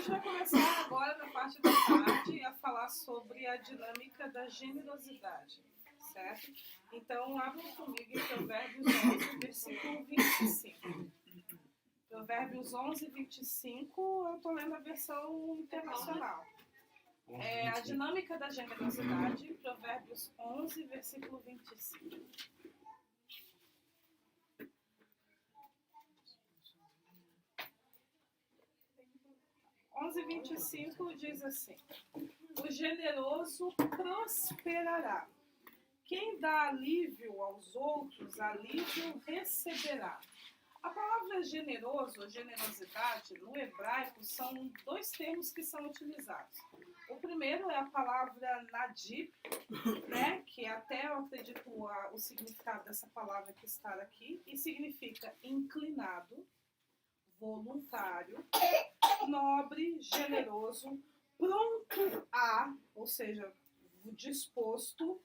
gente vai começar agora na parte da tarde a falar sobre a dinâmica da generosidade, certo? Então, abra comigo em Provérbios 11, versículo 25. Provérbios 11, 25, eu estou lendo a versão internacional. A dinâmica da generosidade, Provérbios 11, versículo 25. 11:25 diz assim: o generoso prosperará. Quem dá alívio aos outros, alívio receberá. A palavra generoso, generosidade, no hebraico, são dois termos que são utilizados. O primeiro é a palavra nadib, né, que até eu acredito o significado dessa palavra que está aqui, e significa inclinado, voluntário, nobre, generoso, pronto a, ou seja, disposto,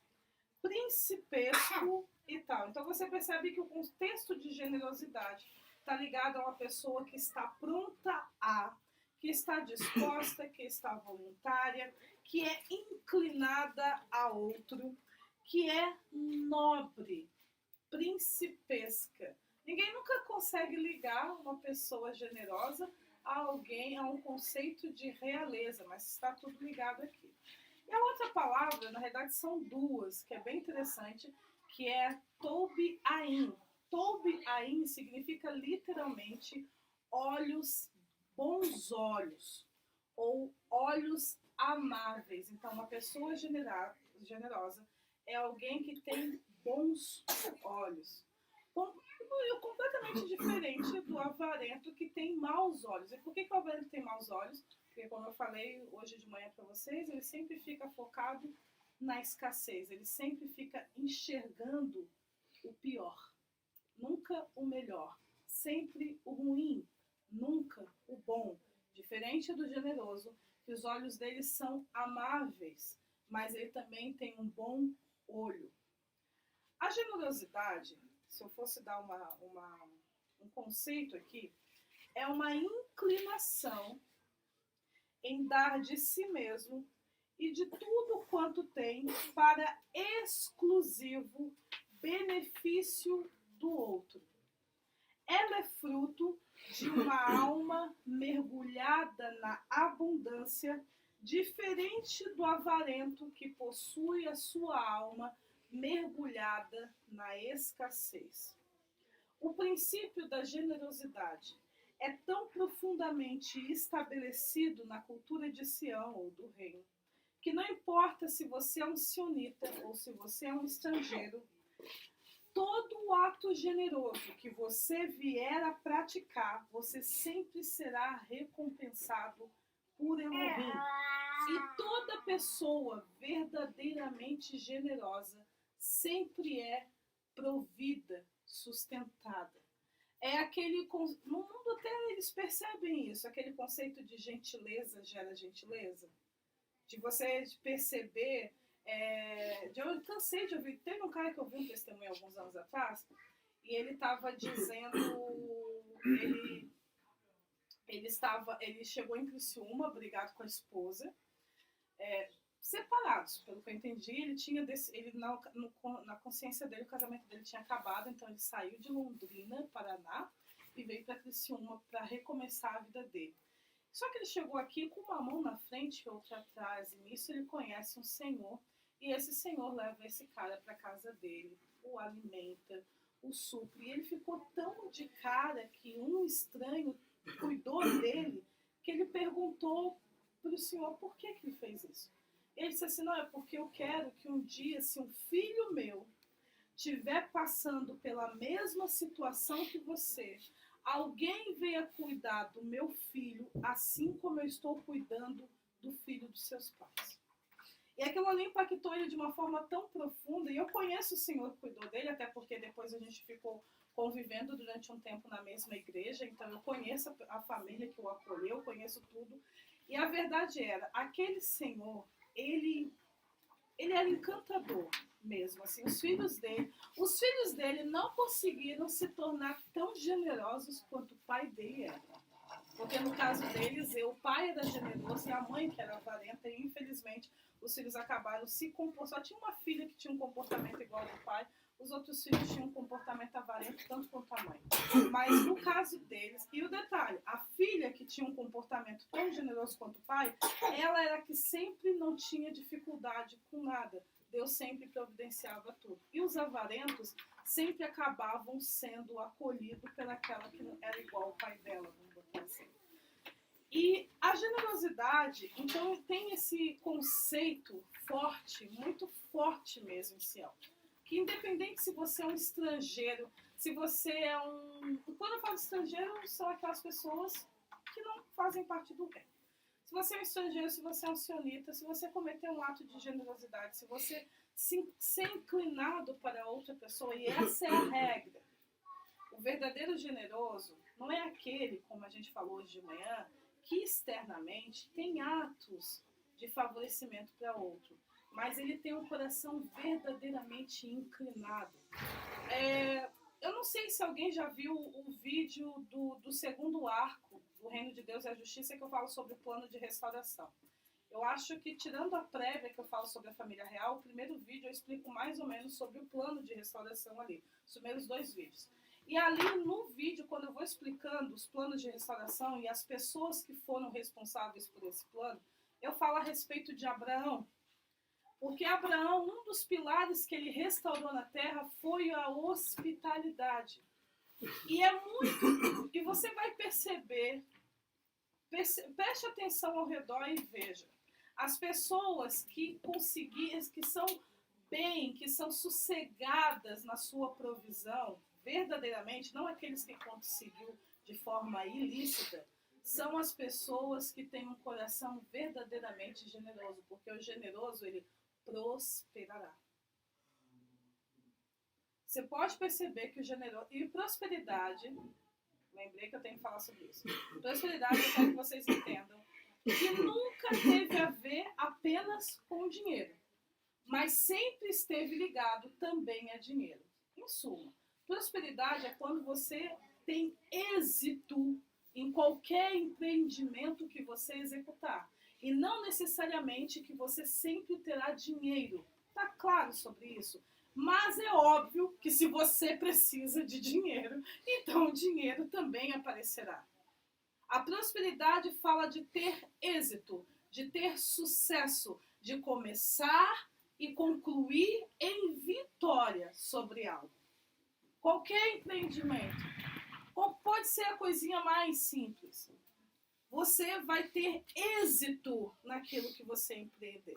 principesco e tal. Então você percebe que o contexto de generosidade está ligado a uma pessoa que está pronta a, que está disposta, que está voluntária, que é inclinada a outro, que é nobre, principesca. Ninguém nunca consegue ligar uma pessoa generosa a alguém, a um conceito de realeza, mas está tudo ligado aqui. E a outra palavra, na realidade, são duas, que é bem interessante, que é Tobi-Aim. Tobi-Aim significa literalmente olhos, bons olhos, ou olhos amáveis. Então, uma pessoa generosa é alguém que tem bons olhos. Completamente diferente do avarento que tem maus olhos. E por que o avarento tem maus olhos? Porque, como eu falei hoje de manhã para vocês, ele sempre fica focado na escassez. Ele sempre fica enxergando o pior. Nunca o melhor. Sempre o ruim. Nunca o bom. Diferente do generoso, que os olhos dele são amáveis, mas ele também tem um bom olho. A generosidade, se eu fosse dar um conceito aqui, é uma inclinação em dar de si mesmo e de tudo quanto tem para exclusivo benefício do outro. Ela é fruto de uma alma mergulhada na abundância, diferente do avarento que possui a sua alma mergulhada na escassez. O princípio da generosidade é tão profundamente estabelecido na cultura de Sião ou do reino, que não importa se você é um sionita ou se você é um estrangeiro, todo o ato generoso que você vier a praticar, você sempre será recompensado por Elohim. E toda pessoa verdadeiramente generosa sempre é provida, sustentada. É aquele, no mundo até eles percebem isso, aquele conceito de gentileza gera gentileza. De você perceber, eu cansei de ouvir, teve um cara que eu vi um testemunho alguns anos atrás, e ele estava dizendo, ele chegou em Criciúma, brigado com a esposa, separados, pelo que eu entendi, na consciência dele, o casamento dele tinha acabado, então ele saiu de Londrina, Paraná, e veio para Criciúma para recomeçar a vida dele. Só que ele chegou aqui com uma mão na frente e outra atrás, e nisso ele conhece um senhor, e esse senhor leva esse cara para casa dele, o alimenta, o supre, e ele ficou tão de cara que um estranho cuidou dele, que ele perguntou para o senhor por que ele fez isso. Ele disse assim, não, é porque eu quero que um dia, se um filho meu estiver passando pela mesma situação que você, alguém venha cuidar do meu filho, assim como eu estou cuidando do filho dos seus pais. E aquilo ali impactou ele de uma forma tão profunda, e eu conheço o senhor que cuidou dele, até porque depois a gente ficou convivendo durante um tempo na mesma igreja, então eu conheço a família que o acolheu, conheço tudo. E a verdade era, aquele senhor, ele era encantador mesmo, assim, os filhos dele não conseguiram se tornar tão generosos quanto o pai dele era. Porque no caso deles, o pai era generoso e a mãe que era avarenta, e infelizmente os filhos acabaram se comportando. Só tinha uma filha que tinha um comportamento igual ao do pai, os outros filhos tinham um comportamento avarento, tanto quanto a mãe. Mas no caso deles, e o detalhe, a filha que tinha um comportamento tão generoso quanto o pai, ela era a que sempre não tinha dificuldade com nada. Deus sempre providenciava tudo. E os avarentos sempre acabavam sendo acolhidos pelaquela que era igual ao pai dela, vamos botar assim. E a generosidade, então, tem esse conceito forte, muito forte mesmo em Sião. Que independente se você é um estrangeiro, se você é um... Quando eu falo estrangeiro, são aquelas pessoas que não fazem parte do reino. Se você é um estrangeiro, se você é um sionita, se você cometer um ato de generosidade, se você ser inclinado para outra pessoa, e essa é a regra. O verdadeiro generoso não é aquele, como a gente falou hoje de manhã, que externamente tem atos de favorecimento para outro, mas ele tem um coração verdadeiramente inclinado. Eu não sei se alguém já viu o vídeo do segundo arco do Reino de Deus e a Justiça, que eu falo sobre o plano de restauração. Eu acho que, tirando a prévia que eu falo sobre a família real, o primeiro vídeo eu explico mais ou menos sobre o plano de restauração ali, os primeiros 2 vídeos. E ali no vídeo, quando eu vou explicando os planos de restauração e as pessoas que foram responsáveis por esse plano, eu falo a respeito de Abraão. Porque Abraão, um dos pilares que ele restaurou na terra foi a hospitalidade. E é muito... E você vai perceber, preste atenção ao redor e veja. As pessoas que conseguiram, que são bem, que são sossegadas na sua provisão, verdadeiramente, não aqueles que conseguiu de forma ilícita, são as pessoas que têm um coração verdadeiramente generoso, porque o generoso, ele prosperará. Você pode perceber que o generoso... E prosperidade, lembrei que eu tenho que falar sobre isso. Prosperidade, eu quero que vocês entendam, que nunca teve a ver apenas com dinheiro, mas sempre esteve ligado também a dinheiro. Em suma, prosperidade é quando você tem êxito em qualquer empreendimento que você executar. E não necessariamente que você sempre terá dinheiro. Está claro sobre isso? Mas é óbvio que se você precisa de dinheiro, então o dinheiro também aparecerá. A prosperidade fala de ter êxito, de ter sucesso, de começar e concluir em vitória sobre algo. Qualquer empreendimento, pode ser a coisinha mais simples. Você vai ter êxito naquilo que você empreender.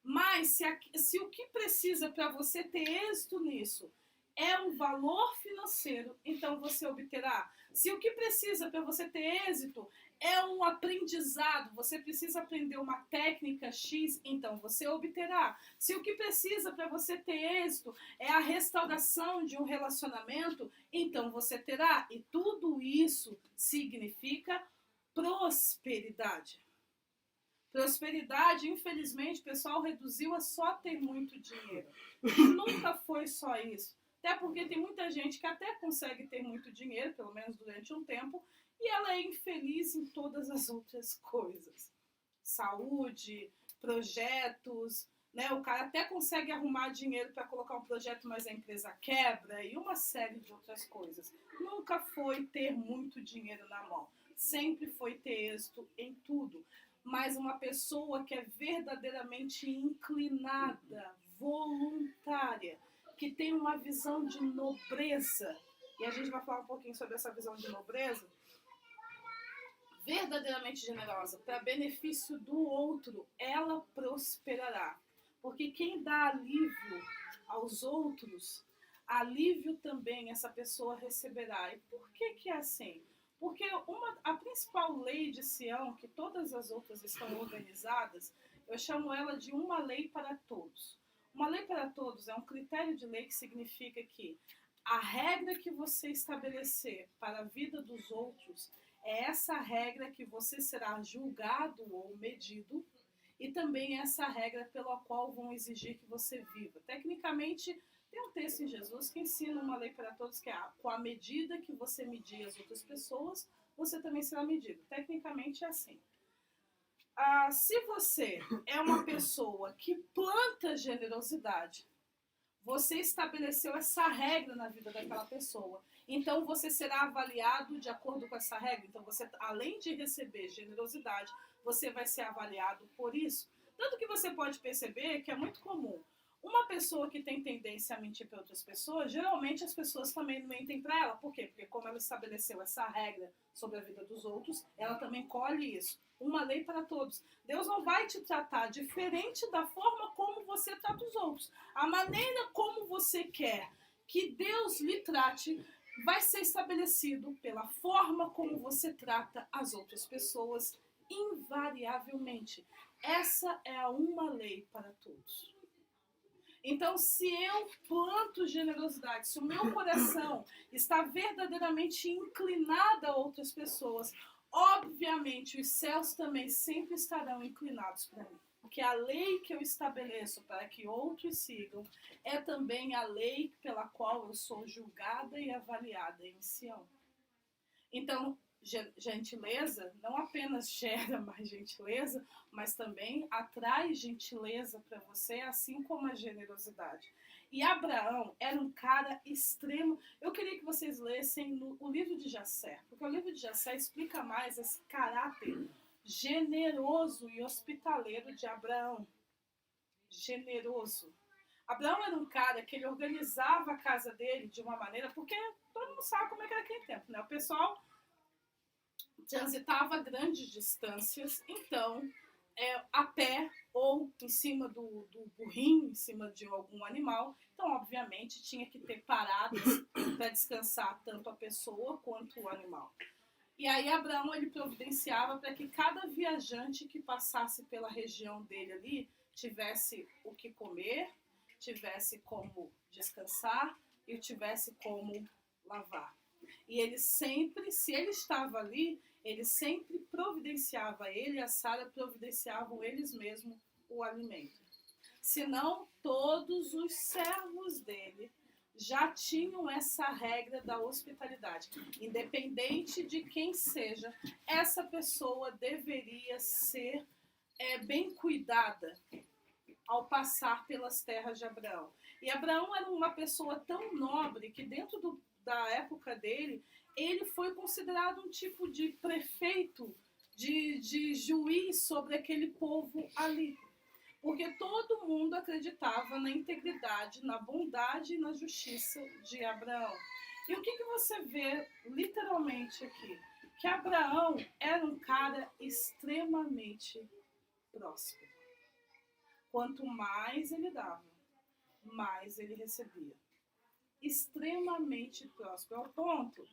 Mas se o que precisa para você ter êxito nisso é um valor financeiro, então você obterá. Se o que precisa para você ter êxito é um aprendizado, você precisa aprender uma técnica X, então você obterá. Se o que precisa para você ter êxito é a restauração de um relacionamento, então você terá. E tudo isso significa prosperidade. Prosperidade, infelizmente, o pessoal reduziu a só ter muito dinheiro. E nunca foi só isso. Até porque tem muita gente que até consegue ter muito dinheiro, pelo menos durante um tempo, e ela é infeliz em todas as outras coisas. Saúde, projetos, né? O cara até consegue arrumar dinheiro para colocar um projeto, mas a empresa quebra, e uma série de outras coisas. Nunca foi ter muito dinheiro na mão. Sempre foi ter êxito em tudo. Mas uma pessoa que é verdadeiramente inclinada, voluntária, que tem uma visão de nobreza, e a gente vai falar um pouquinho sobre essa visão de nobreza, verdadeiramente generosa, para benefício do outro, ela prosperará. Porque quem dá alívio aos outros, alívio também essa pessoa receberá. E por que é assim? Porque a principal lei de Sião, que todas as outras estão organizadas, eu chamo ela de uma lei para todos. Uma lei para todos é um critério de lei que significa que a regra que você estabelecer para a vida dos outros é essa regra que você será julgado ou medido, e também essa regra pela qual vão exigir que você viva. Tecnicamente, tem um texto em Jesus que ensina uma lei para todos, que é com a medida que você medir as outras pessoas, você também será medido. Tecnicamente é assim. Se você é uma pessoa que planta generosidade, você estabeleceu essa regra na vida daquela pessoa. Então você será avaliado de acordo com essa regra. Então você, além de receber generosidade, você vai ser avaliado por isso. Tanto que você pode perceber que é muito comum. Uma pessoa que tem tendência a mentir para outras pessoas, geralmente as pessoas também mentem para ela. Por quê? Porque como ela estabeleceu essa regra sobre a vida dos outros, ela também colhe isso. Uma lei para todos. Deus não vai te tratar diferente da forma como você trata os outros. A maneira como você quer que Deus lhe trate vai ser estabelecido pela forma como você trata as outras pessoas, invariavelmente. Essa é uma lei para todos. Então, se eu planto generosidade, se o meu coração está verdadeiramente inclinado a outras pessoas, obviamente os céus também sempre estarão inclinados para mim. Porque a lei que eu estabeleço para que outros sigam é também a lei pela qual eu sou julgada e avaliada em Sião. Então, gentileza não apenas gera mais gentileza, mas também atrai gentileza para você, assim como a generosidade. E Abraão era um cara extremo. Eu queria que vocês lessem o livro de Jessé, porque o livro de Jessé explica mais esse caráter generoso e hospitaleiro de Abraão. Generoso. Abraão era um cara que ele organizava a casa dele de uma maneira, porque todo mundo sabe como é que era aquele tempo, né? O pessoal transitava grandes distâncias, então a pé ou em cima do burrinho, em cima de algum animal. Então, obviamente, tinha que ter paradas para descansar tanto a pessoa quanto o animal. E aí Abraão ele providenciava para que cada viajante que passasse pela região dele ali tivesse o que comer, tivesse como descansar e tivesse como lavar. E ele sempre, se ele estava ali, ele sempre providenciava, ele e a Sara providenciavam eles mesmos o alimento. Senão, todos os servos dele já tinham essa regra da hospitalidade. Independente de quem seja, essa pessoa deveria ser bem cuidada ao passar pelas terras de Abraão. E Abraão era uma pessoa tão nobre que dentro da época dele, ele foi considerado um tipo de prefeito, de juiz sobre aquele povo ali. Porque todo mundo acreditava na integridade, na bondade e na justiça de Abraão. E o que você vê literalmente aqui? Que Abraão era um cara extremamente próspero. Quanto mais ele dava, mais ele recebia. Extremamente próspero, ao ponto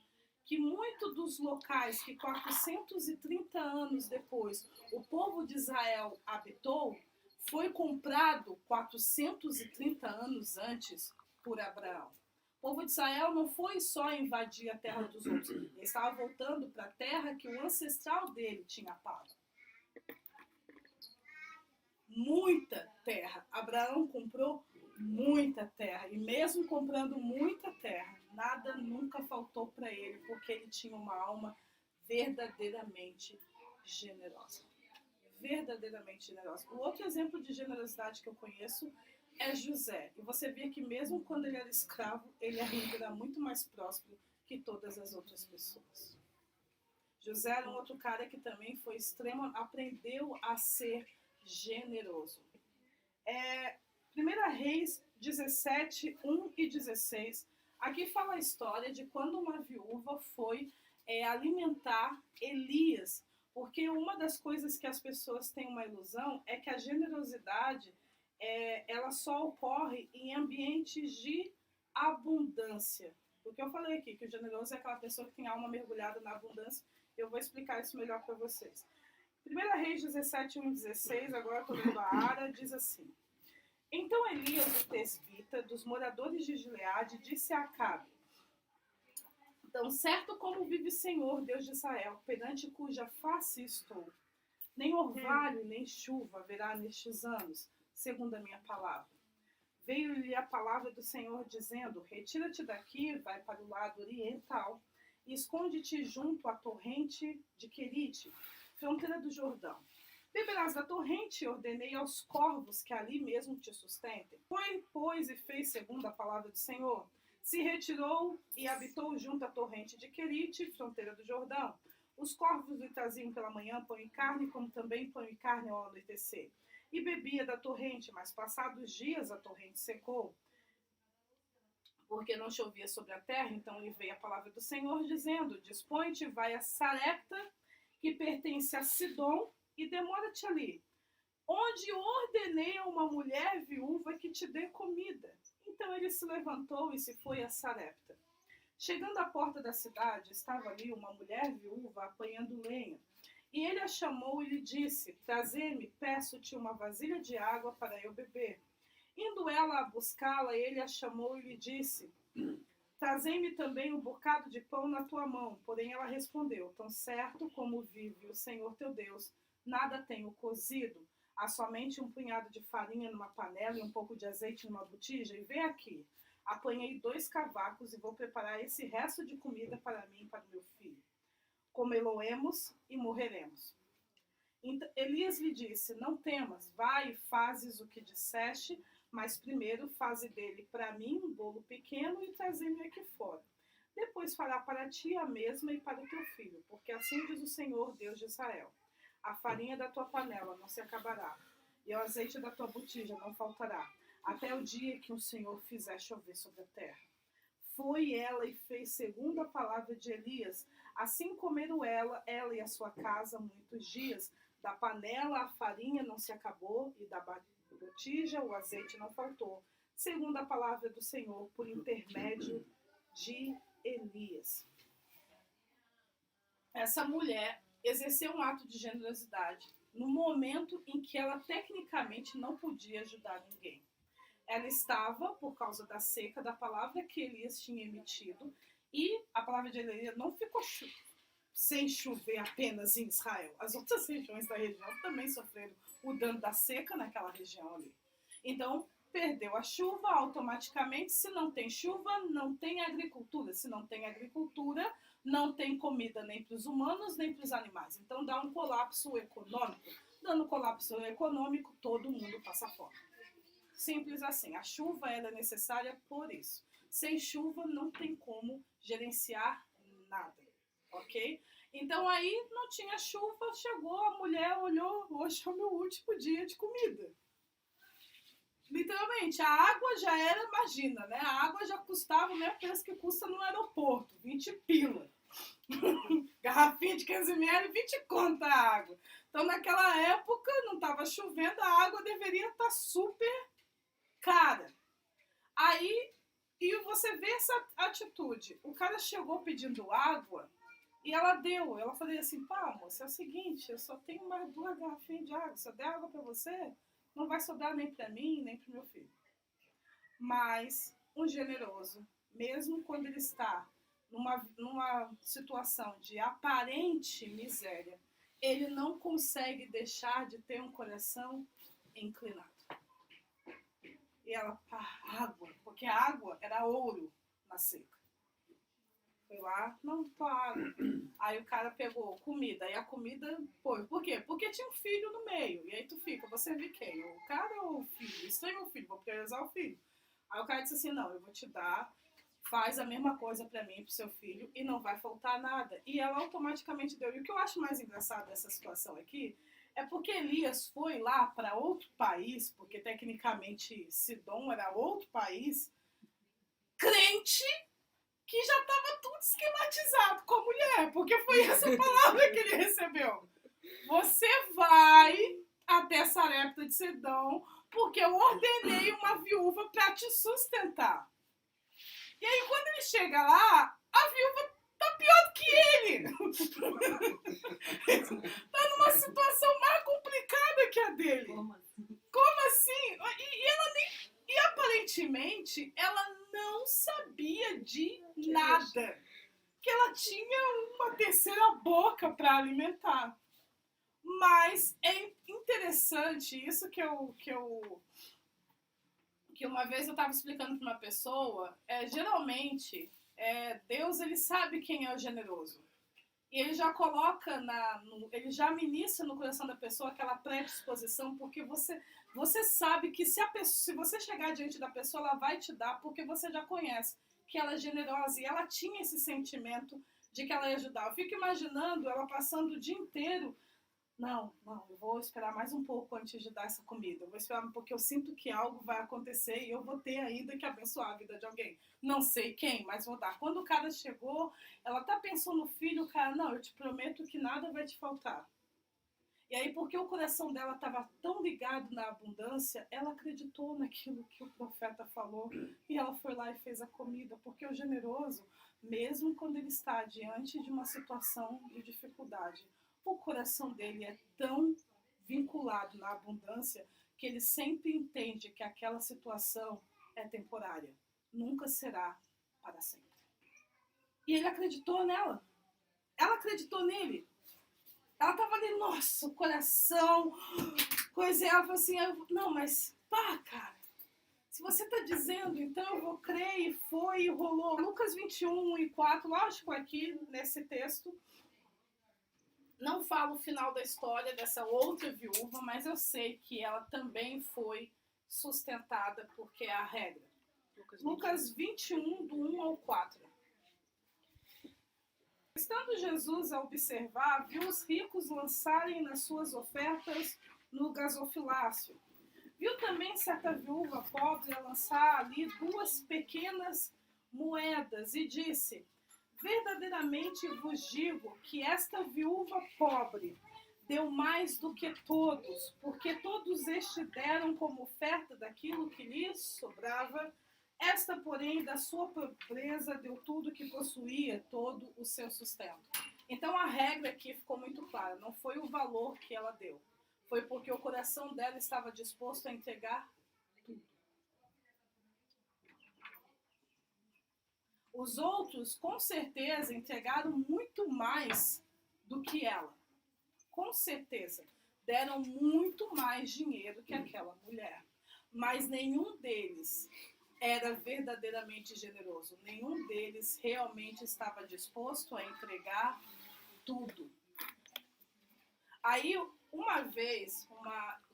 que muitos dos locais que 430 anos depois o povo de Israel habitou, foi comprado 430 anos antes por Abraão. O povo de Israel não foi só invadir a terra dos outros, ele estava voltando para a terra que o ancestral dele tinha pago. Muita terra. Abraão comprou muita terra. E mesmo comprando muita terra, nada nunca faltou para ele, porque ele tinha uma alma verdadeiramente generosa. Verdadeiramente generosa. O outro exemplo de generosidade que eu conheço é José. E você vê que mesmo quando ele era escravo, ele ainda era muito mais próspero que todas as outras pessoas. José era um outro cara que também foi extremo, aprendeu a ser generoso. 1 Reis 17, 1 e 16. Aqui fala a história de quando uma viúva foi alimentar Elias. Porque uma das coisas que as pessoas têm uma ilusão é que a generosidade ela só ocorre em ambientes de abundância. Porque eu falei aqui que o generoso é aquela pessoa que tem a alma mergulhada na abundância. Eu vou explicar isso melhor para vocês. 1 Reis 17, 1 e 16, agora estou lendo a Ara, diz assim. Então Elias, o tesbita, dos moradores de Gileade, disse a Acabe: Tão certo como vive o Senhor, Deus de Israel, perante cuja face estou, nem orvalho nem chuva haverá nestes anos, segundo a minha palavra. Veio-lhe a palavra do Senhor dizendo: Retira-te daqui, vai para o lado oriental, e esconde-te junto à torrente de Querite, fronteira do Jordão. Beberás da torrente, e ordenei aos corvos que ali mesmo te sustentem. Foi, pois, e fez segundo a palavra do Senhor. Se retirou e habitou junto à torrente de Querite, fronteira do Jordão. Os corvos lhe traziam pela manhã pão e carne, como também pão e carne ao anoitecer. E bebia da torrente, mas passados dias a torrente secou, porque não chovia sobre a terra. Então lhe veio a palavra do Senhor, dizendo: dispõe-te, vai a Sarepta, que pertence a Sidom, e demora-te ali, onde ordenei a uma mulher viúva que te dê comida. Então ele se levantou e se foi a Sarepta. Chegando à porta da cidade, estava ali uma mulher viúva apanhando lenha. E ele a chamou e lhe disse: trazei-me, peço-te uma vasilha de água para eu beber. Indo ela a buscá-la, ele a chamou e lhe disse: trazei-me também um bocado de pão na tua mão. Porém ela respondeu: tão certo como vive o Senhor teu Deus, nada tenho cozido. Há somente um punhado de farinha numa panela e um pouco de azeite numa botija. E vem aqui, apanhei 2 cavacos e vou preparar esse resto de comida para mim e para o meu filho. Comê-lo-emos e morreremos. Então, Elias lhe disse: não temas, vai e fazes o que disseste, mas primeiro faze dele para mim um bolo pequeno e traze-me aqui fora. Depois fará para ti a mesma e para o teu filho, porque assim diz o Senhor, Deus de Israel: a farinha da tua panela não se acabará, e o azeite da tua botija não faltará, até o dia que o Senhor fizer chover sobre a terra. Foi ela e fez segundo a palavra de Elias. Assim comeram ela e a sua casa muitos dias. Da panela a farinha não se acabou, e da botija o azeite não faltou, segundo a palavra do Senhor, por intermédio de Elias. Essa mulher exerceu um ato de generosidade no momento em que ela tecnicamente não podia ajudar ninguém. Ela estava, por causa da seca da palavra que Elias tinha emitido, e a palavra de Elias não ficou sem chover apenas em Israel. As outras regiões da região também sofreram o dano da seca naquela região ali. Então, perdeu a chuva automaticamente. Se não tem chuva, não tem agricultura. Se não tem agricultura, não tem comida nem para os humanos, nem para os animais. Então, dá um colapso econômico. Dando colapso econômico, todo mundo passa fome. Simples assim. A chuva ela é necessária por isso. Sem chuva, não tem como gerenciar nada. Ok? Então aí não tinha chuva, chegou, a mulher olhou, hoje é o meu último dia de comida. Literalmente, a água já era, imagina, né? A água já custava o mesmo preço que custa no aeroporto, 20 pila. Garrafinha de 15 ml, 20 conto a água. Então naquela época não estava chovendo, a água deveria estar super cara. Aí, e você vê essa atitude, o cara chegou pedindo água, e ela deu, ela falou assim: pá, moça, é o seguinte, eu só tenho mais 2 garrafinhas de água, se eu der água pra você, não vai sobrar nem pra mim, nem pro meu filho. Mas um generoso, mesmo quando ele está numa situação de aparente miséria, ele não consegue deixar de ter um coração inclinado. E ela, pá, água, porque a água era ouro na seca. Foi lá, não, tua água. Aí o cara pegou comida, e a comida, pô, por quê? Porque tinha um filho no meio, e aí tu fica, você vê quem? O cara ou o filho? Isso aí é o filho, vou priorizar o filho. Aí o cara disse assim: não, eu vou te dar, faz a mesma coisa pra mim e pro seu filho, e não vai faltar nada. E ela automaticamente deu. E o que eu acho mais engraçado dessa situação aqui é porque Elias foi lá para outro país, porque tecnicamente Sidom era outro país, crente, que já estava tudo esquematizado com a mulher, porque foi essa palavra que ele recebeu. Você vai até Sarepta de Sidom, porque eu ordenei uma viúva para te sustentar. E aí, quando ele chega lá, a viúva tá pior do que ele. Tá numa situação mais complicada que a dele. Como assim? E ela nem... E aparentemente, ela não sabia de nada. Que ela tinha uma terceira boca para alimentar. Mas é interessante, isso que uma vez eu estava explicando para uma pessoa, geralmente Deus, ele sabe quem é o generoso. E ele já coloca, ele já ministra no coração da pessoa aquela predisposição, porque você sabe que se você chegar diante da pessoa, ela vai te dar, porque você já conhece que ela é generosa. E ela tinha esse sentimento de que ela ia ajudar. Eu fico imaginando ela passando o dia inteiro. Não, eu vou esperar mais um pouco antes de dar essa comida. Eu vou esperar porque eu sinto que algo vai acontecer e eu vou ter ainda que abençoar a vida de alguém. Não sei quem, mas vou dar. Quando o cara chegou, ela tá pensando no filho, o cara, não, eu te prometo que nada vai te faltar. E aí, porque o coração dela estava tão ligado na abundância, ela acreditou naquilo que o profeta falou e ela foi lá e fez a comida. Porque o generoso, mesmo quando ele está diante de uma situação de dificuldade, o coração dele é tão vinculado na abundância que ele sempre entende que aquela situação é temporária, nunca será para sempre. E ele acreditou nela, ela acreditou nele. Ela estava ali, nossa, o coração, coisa, e ela falou assim, não, mas pá, cara, se você está dizendo, então eu vou crer, e foi, e rolou. Lucas 21:4, lógico, aqui nesse texto, não falo o final da história dessa outra viúva, mas eu sei que ela também foi sustentada, porque é a regra. Lucas 21, do 1-4. Estando Jesus a observar, viu os ricos lançarem nas suas ofertas no gasofilácio. Viu também certa viúva pobre a lançar ali 2 pequenas moedas e disse: verdadeiramente vos digo que esta viúva pobre deu mais do que todos, porque todos estes deram como oferta daquilo que lhes sobrava. Esta, porém, da sua pobreza deu tudo que possuía, todo o seu sustento. Então a regra aqui ficou muito clara, não foi o valor que ela deu, foi porque o coração dela estava disposto a entregar tudo. Os outros, com certeza, entregaram muito mais do que ela. Com certeza, deram muito mais dinheiro que aquela mulher. Mas nenhum deles era verdadeiramente generoso. Nenhum deles realmente estava disposto a entregar tudo. Aí, uma vez,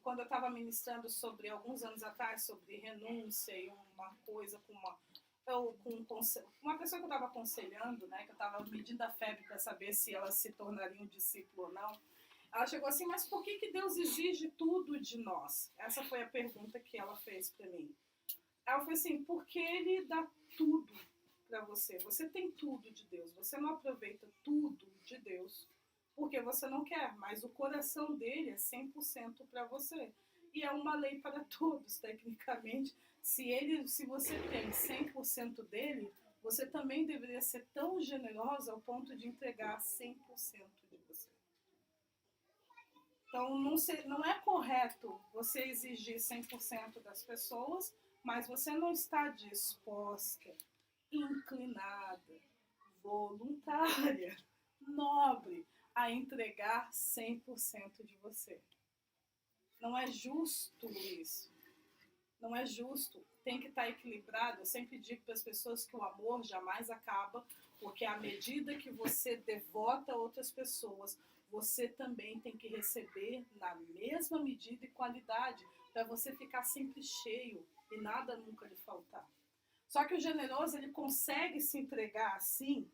quando eu estava ministrando sobre, alguns anos atrás, sobre renúncia e uma coisa com uma pessoa que eu estava aconselhando, né, que eu estava medindo a febre para saber se ela se tornaria um discípulo ou não, ela chegou assim, mas por que Deus exige tudo de nós? Essa foi a pergunta que ela fez para mim. Ela falou assim, porque Ele dá tudo para você. Você tem tudo de Deus. Você não aproveita tudo de Deus porque você não quer, mas o coração dele é 100% para você. E é uma lei para todos, tecnicamente. Se você tem 100% dele, você também deveria ser tão generosa ao ponto de entregar 100% de você. Então, não é correto você exigir 100% das pessoas, mas você não está disposta, inclinada, voluntária, nobre, a entregar 100% de você. Não é justo isso. Não é justo. Tem que estar equilibrado. Eu sempre digo para as pessoas que o amor jamais acaba, porque à medida que você devota outras pessoas, você também tem que receber na mesma medida e qualidade, para você ficar sempre cheio e nada nunca lhe faltar. Só que o generoso, ele consegue se entregar assim,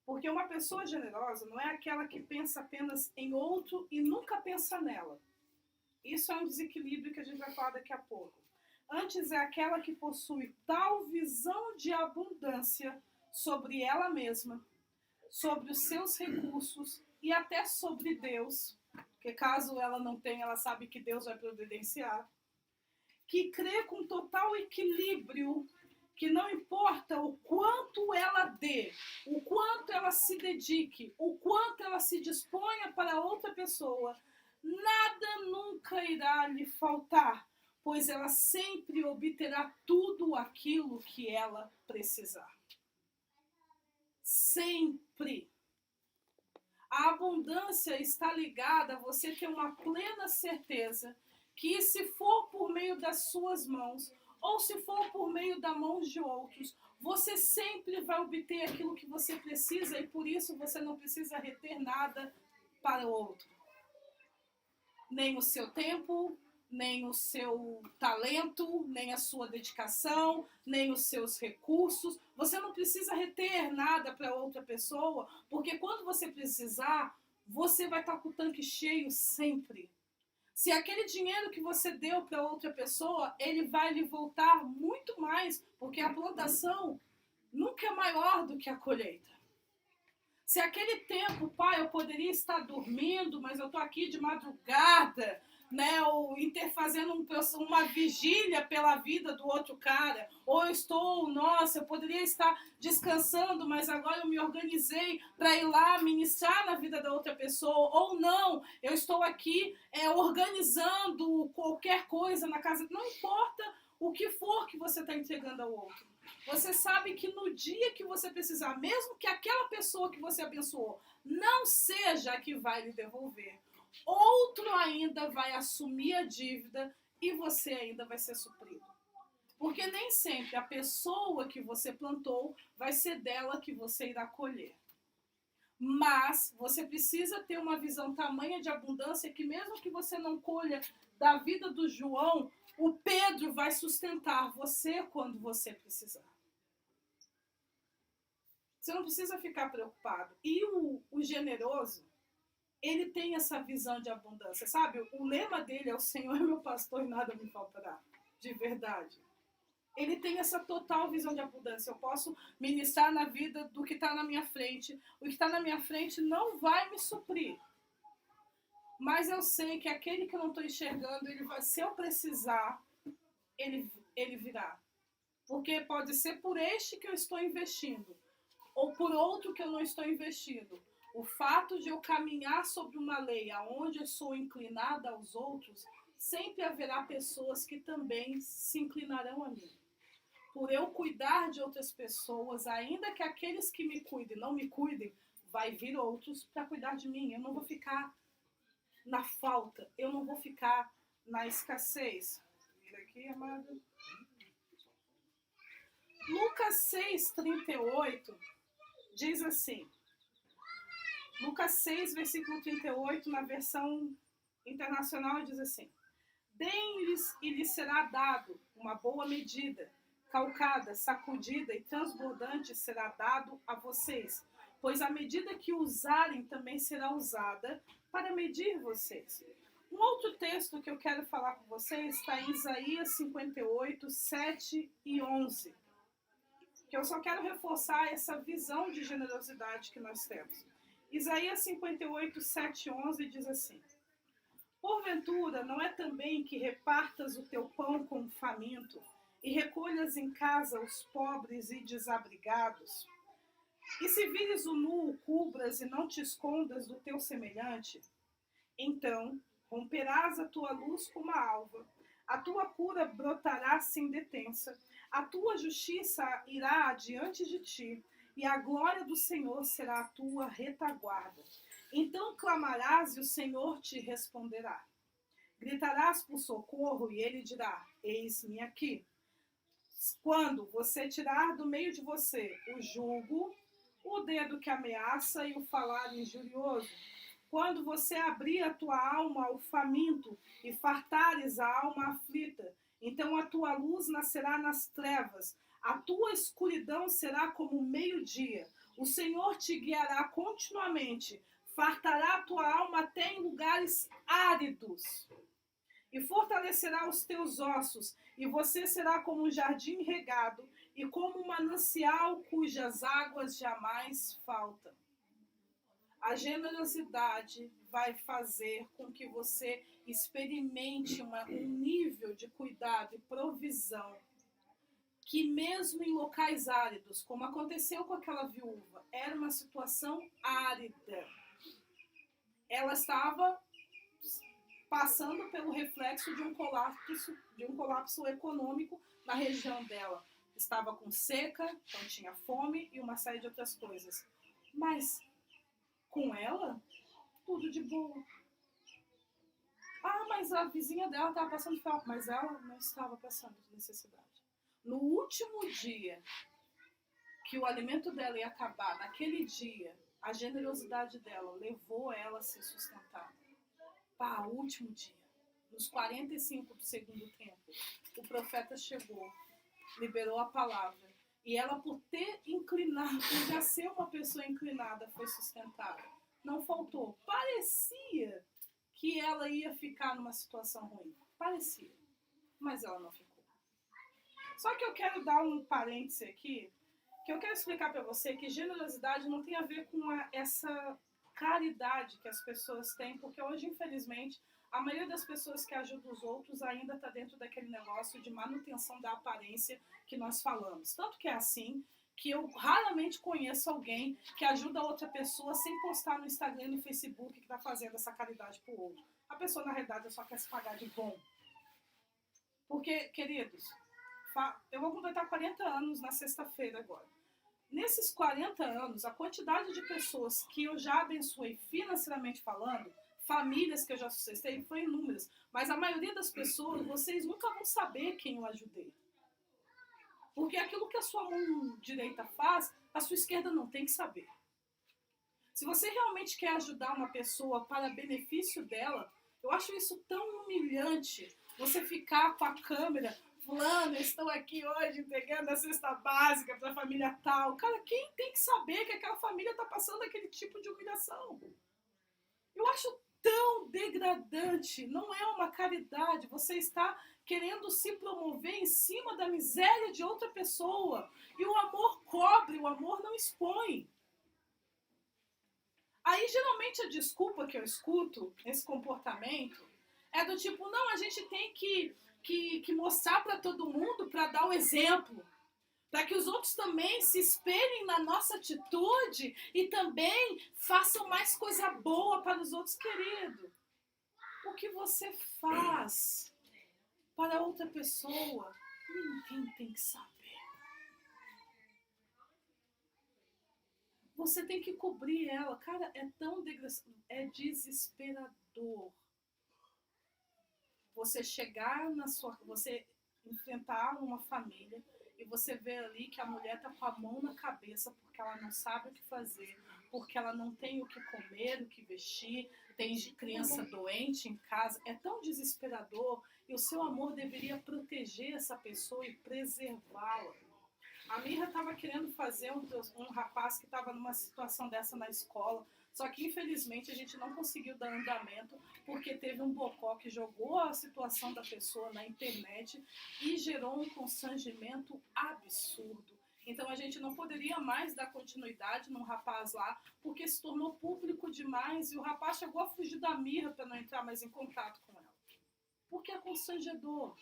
porque uma pessoa generosa não é aquela que pensa apenas em outro e nunca pensa nela. Isso é um desequilíbrio que a gente vai falar daqui a pouco. Antes é aquela que possui tal visão de abundância sobre ela mesma, sobre os seus recursos e até sobre Deus, porque caso ela não tenha, ela sabe que Deus vai providenciar, que crê com total equilíbrio, que não importa o quanto ela dê, o quanto ela se dedique, o quanto ela se disponha para outra pessoa, nada nunca irá lhe faltar, pois ela sempre obterá tudo aquilo que ela precisar. Sempre. A abundância está ligada a você ter uma plena certeza que, se for por meio das suas mãos, ou se for por meio das mãos de outros, você sempre vai obter aquilo que você precisa e por isso você não precisa reter nada para o outro. Nem o seu tempo, nem o seu talento, nem a sua dedicação, nem os seus recursos. Você não precisa reter nada para outra pessoa, porque quando você precisar, você vai estar com o tanque cheio sempre. Se aquele dinheiro que você deu para outra pessoa, ele vai lhe voltar muito mais, porque a plantação nunca é maior do que a colheita. Se aquele tempo, pai, eu poderia estar dormindo, mas eu estou aqui de madrugada, né, ou fazendo uma vigília pela vida do outro cara, ou eu estou, nossa, eu poderia estar descansando, mas agora eu me organizei para ir lá ministrar na vida da outra pessoa, ou não, eu estou aqui organizando qualquer coisa na casa, não importa o que for que você está entregando ao outro. Você sabe que no dia que você precisar, mesmo que aquela pessoa que você abençoou não seja a que vai lhe devolver, outro ainda vai assumir a dívida e você ainda vai ser suprido. Porque nem sempre a pessoa que você plantou vai ser dela que você irá colher. Mas você precisa ter uma visão tamanha de abundância que mesmo que você não colha da vida do João, o Pedro vai sustentar você quando você precisar. Você não precisa ficar preocupado. E o generoso, ele tem essa visão de abundância, sabe? O lema dele é: o Senhor é meu pastor e nada me faltará. De verdade. Ele tem essa total visão de abundância. Eu posso ministrar na vida do que está na minha frente. O que está na minha frente não vai me suprir. Mas eu sei que aquele que eu não estou enxergando, ele vai, se eu precisar, ele virá. Porque pode ser por este que eu estou investindo, ou por outro que eu não estou investindo. O fato de eu caminhar sobre uma lei onde eu sou inclinada aos outros, sempre haverá pessoas que também se inclinarão a mim. Por eu cuidar de outras pessoas, ainda que aqueles que me cuidem não me cuidem, vai vir outros para cuidar de mim. Eu não vou ficar na falta, eu não vou ficar na escassez. Vira aqui, amado. Lucas 6:38 diz assim. Lucas 6, versículo 38, na versão internacional, diz assim: deem-lhes e lhes será dado uma boa medida, calcada, sacudida e transbordante será dado a vocês, pois a medida que usarem também será usada para medir vocês. Um outro texto que eu quero falar com vocês está em Isaías 58, 7 e 11, que eu só quero reforçar essa visão de generosidade que nós temos. Isaías 58, 7 e 11 diz assim: porventura, não é também que repartas o teu pão com o faminto e recolhas em casa os pobres e desabrigados? E se vires o nu, o cubras e não te escondas do teu semelhante? Então romperás a tua luz como a alva, a tua cura brotará sem detença, a tua justiça irá adiante de ti, e a glória do Senhor será a tua retaguarda. Então clamarás e o Senhor te responderá. Gritarás por socorro e ele dirá: eis-me aqui. Quando você tirar do meio de você o jugo, o dedo que ameaça e o falar injurioso, quando você abrir a tua alma ao faminto e fartares a alma aflita, então a tua luz nascerá nas trevas, a tua escuridão será como o meio-dia. O Senhor te guiará continuamente, fartará a tua alma até em lugares áridos, e fortalecerá os teus ossos, e você será como um jardim regado, e como um manancial cujas águas jamais faltam. A generosidade vai fazer com que você experimente um nível de cuidado e provisão que mesmo em locais áridos, como aconteceu com aquela viúva, era uma situação árida. Ela estava passando pelo reflexo de um colapso econômico na região dela. Estava com seca, então tinha fome e uma série de outras coisas. Mas com ela, tudo de boa. Ah, mas a vizinha dela estava passando fome, mas ela não estava passando necessidade. No último dia que o alimento dela ia acabar naquele dia, a generosidade dela levou ela a se sustentar. Para o último dia, nos 45 do segundo tempo, o profeta chegou, liberou a palavra, e ela, por ter inclinado, por já ser uma pessoa inclinada, foi sustentada. Não faltou. Parecia que ela ia ficar numa situação ruim. Parecia. Mas ela não ficou. Só que eu quero dar um parêntese aqui, que eu quero explicar para você que generosidade não tem a ver com essa caridade que as pessoas têm, porque hoje, infelizmente, a maioria das pessoas que ajudam os outros ainda está dentro daquele negócio de manutenção da aparência que nós falamos. Tanto que é assim que eu raramente conheço alguém que ajuda outra pessoa sem postar no Instagram e no Facebook que está fazendo essa caridade para o outro. A pessoa, na realidade, só quer se pagar de bom. Porque, queridos, eu vou completar 40 anos na sexta-feira agora. Nesses 40 anos, a quantidade de pessoas que eu já abençoei financeiramente falando, famílias que eu já sustentei, foi inúmeras. Mas a maioria das pessoas, vocês nunca vão saber quem eu ajudei. Porque aquilo que a sua mão direita faz, a sua esquerda não tem que saber. Se você realmente quer ajudar uma pessoa para benefício dela, eu acho isso tão humilhante. Você ficar com a câmera, fulano, estou aqui hoje entregando a cesta básica para a família tal. Cara, quem tem que saber que aquela família está passando aquele tipo de humilhação? Eu acho tão degradante. Não é uma caridade. Você está querendo se promover em cima da miséria de outra pessoa. E o amor cobre, o amor não expõe. Aí, geralmente, a desculpa que eu escuto nesse comportamento é do tipo, não, a gente tem que mostrar para todo mundo, para dar o exemplo, para que os outros também se espelhem na nossa atitude e também façam mais coisa boa para os outros, querido. O que você faz para outra pessoa, ninguém tem que saber. Você tem que cobrir ela. Cara, é tão desesperador. Você chegar você enfrentar uma família e você vê ali que a mulher tá com a mão na cabeça porque ela não sabe o que fazer, porque ela não tem o que comer, o que vestir, tem criança doente em casa. É tão desesperador e o seu amor deveria proteger essa pessoa e preservá-la. A Mirra estava querendo fazer um rapaz que estava numa situação dessa na escola, só que infelizmente a gente não conseguiu dar andamento porque teve um bocó que jogou a situação da pessoa na internet e gerou um constrangimento absurdo. Então a gente não poderia mais dar continuidade num rapaz lá porque se tornou público demais e o rapaz chegou a fugir da Mirra para não entrar mais em contato com ela. Porque é constrangedor.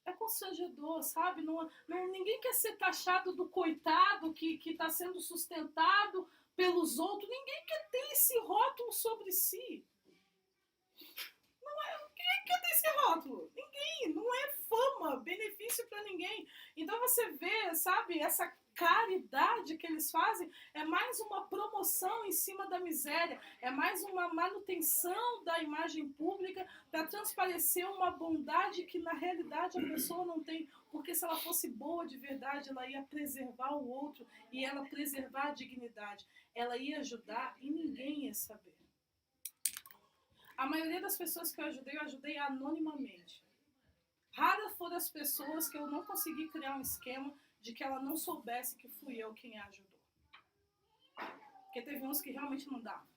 É constrangedor, sabe? Ninguém quer ser taxado do coitado que está sendo sustentado pelos outros. Ninguém quer ter esse rótulo sobre si. Quem quer ter esse rótulo? Ninguém. Não é fama, benefício para ninguém. Então você vê, sabe, essa caridade que eles fazem é mais uma promoção em cima da miséria, é mais uma manutenção da imagem pública para transparecer uma bondade que na realidade a pessoa não tem, porque se ela fosse boa de verdade, ela ia preservar o outro e ela preservar a dignidade, ela ia ajudar e ninguém ia saber. A maioria das pessoas que eu ajudei anonimamente. Raras foram as pessoas que eu não consegui criar um esquema de que ela não soubesse que fui eu quem a ajudou. Porque teve uns que realmente não dava.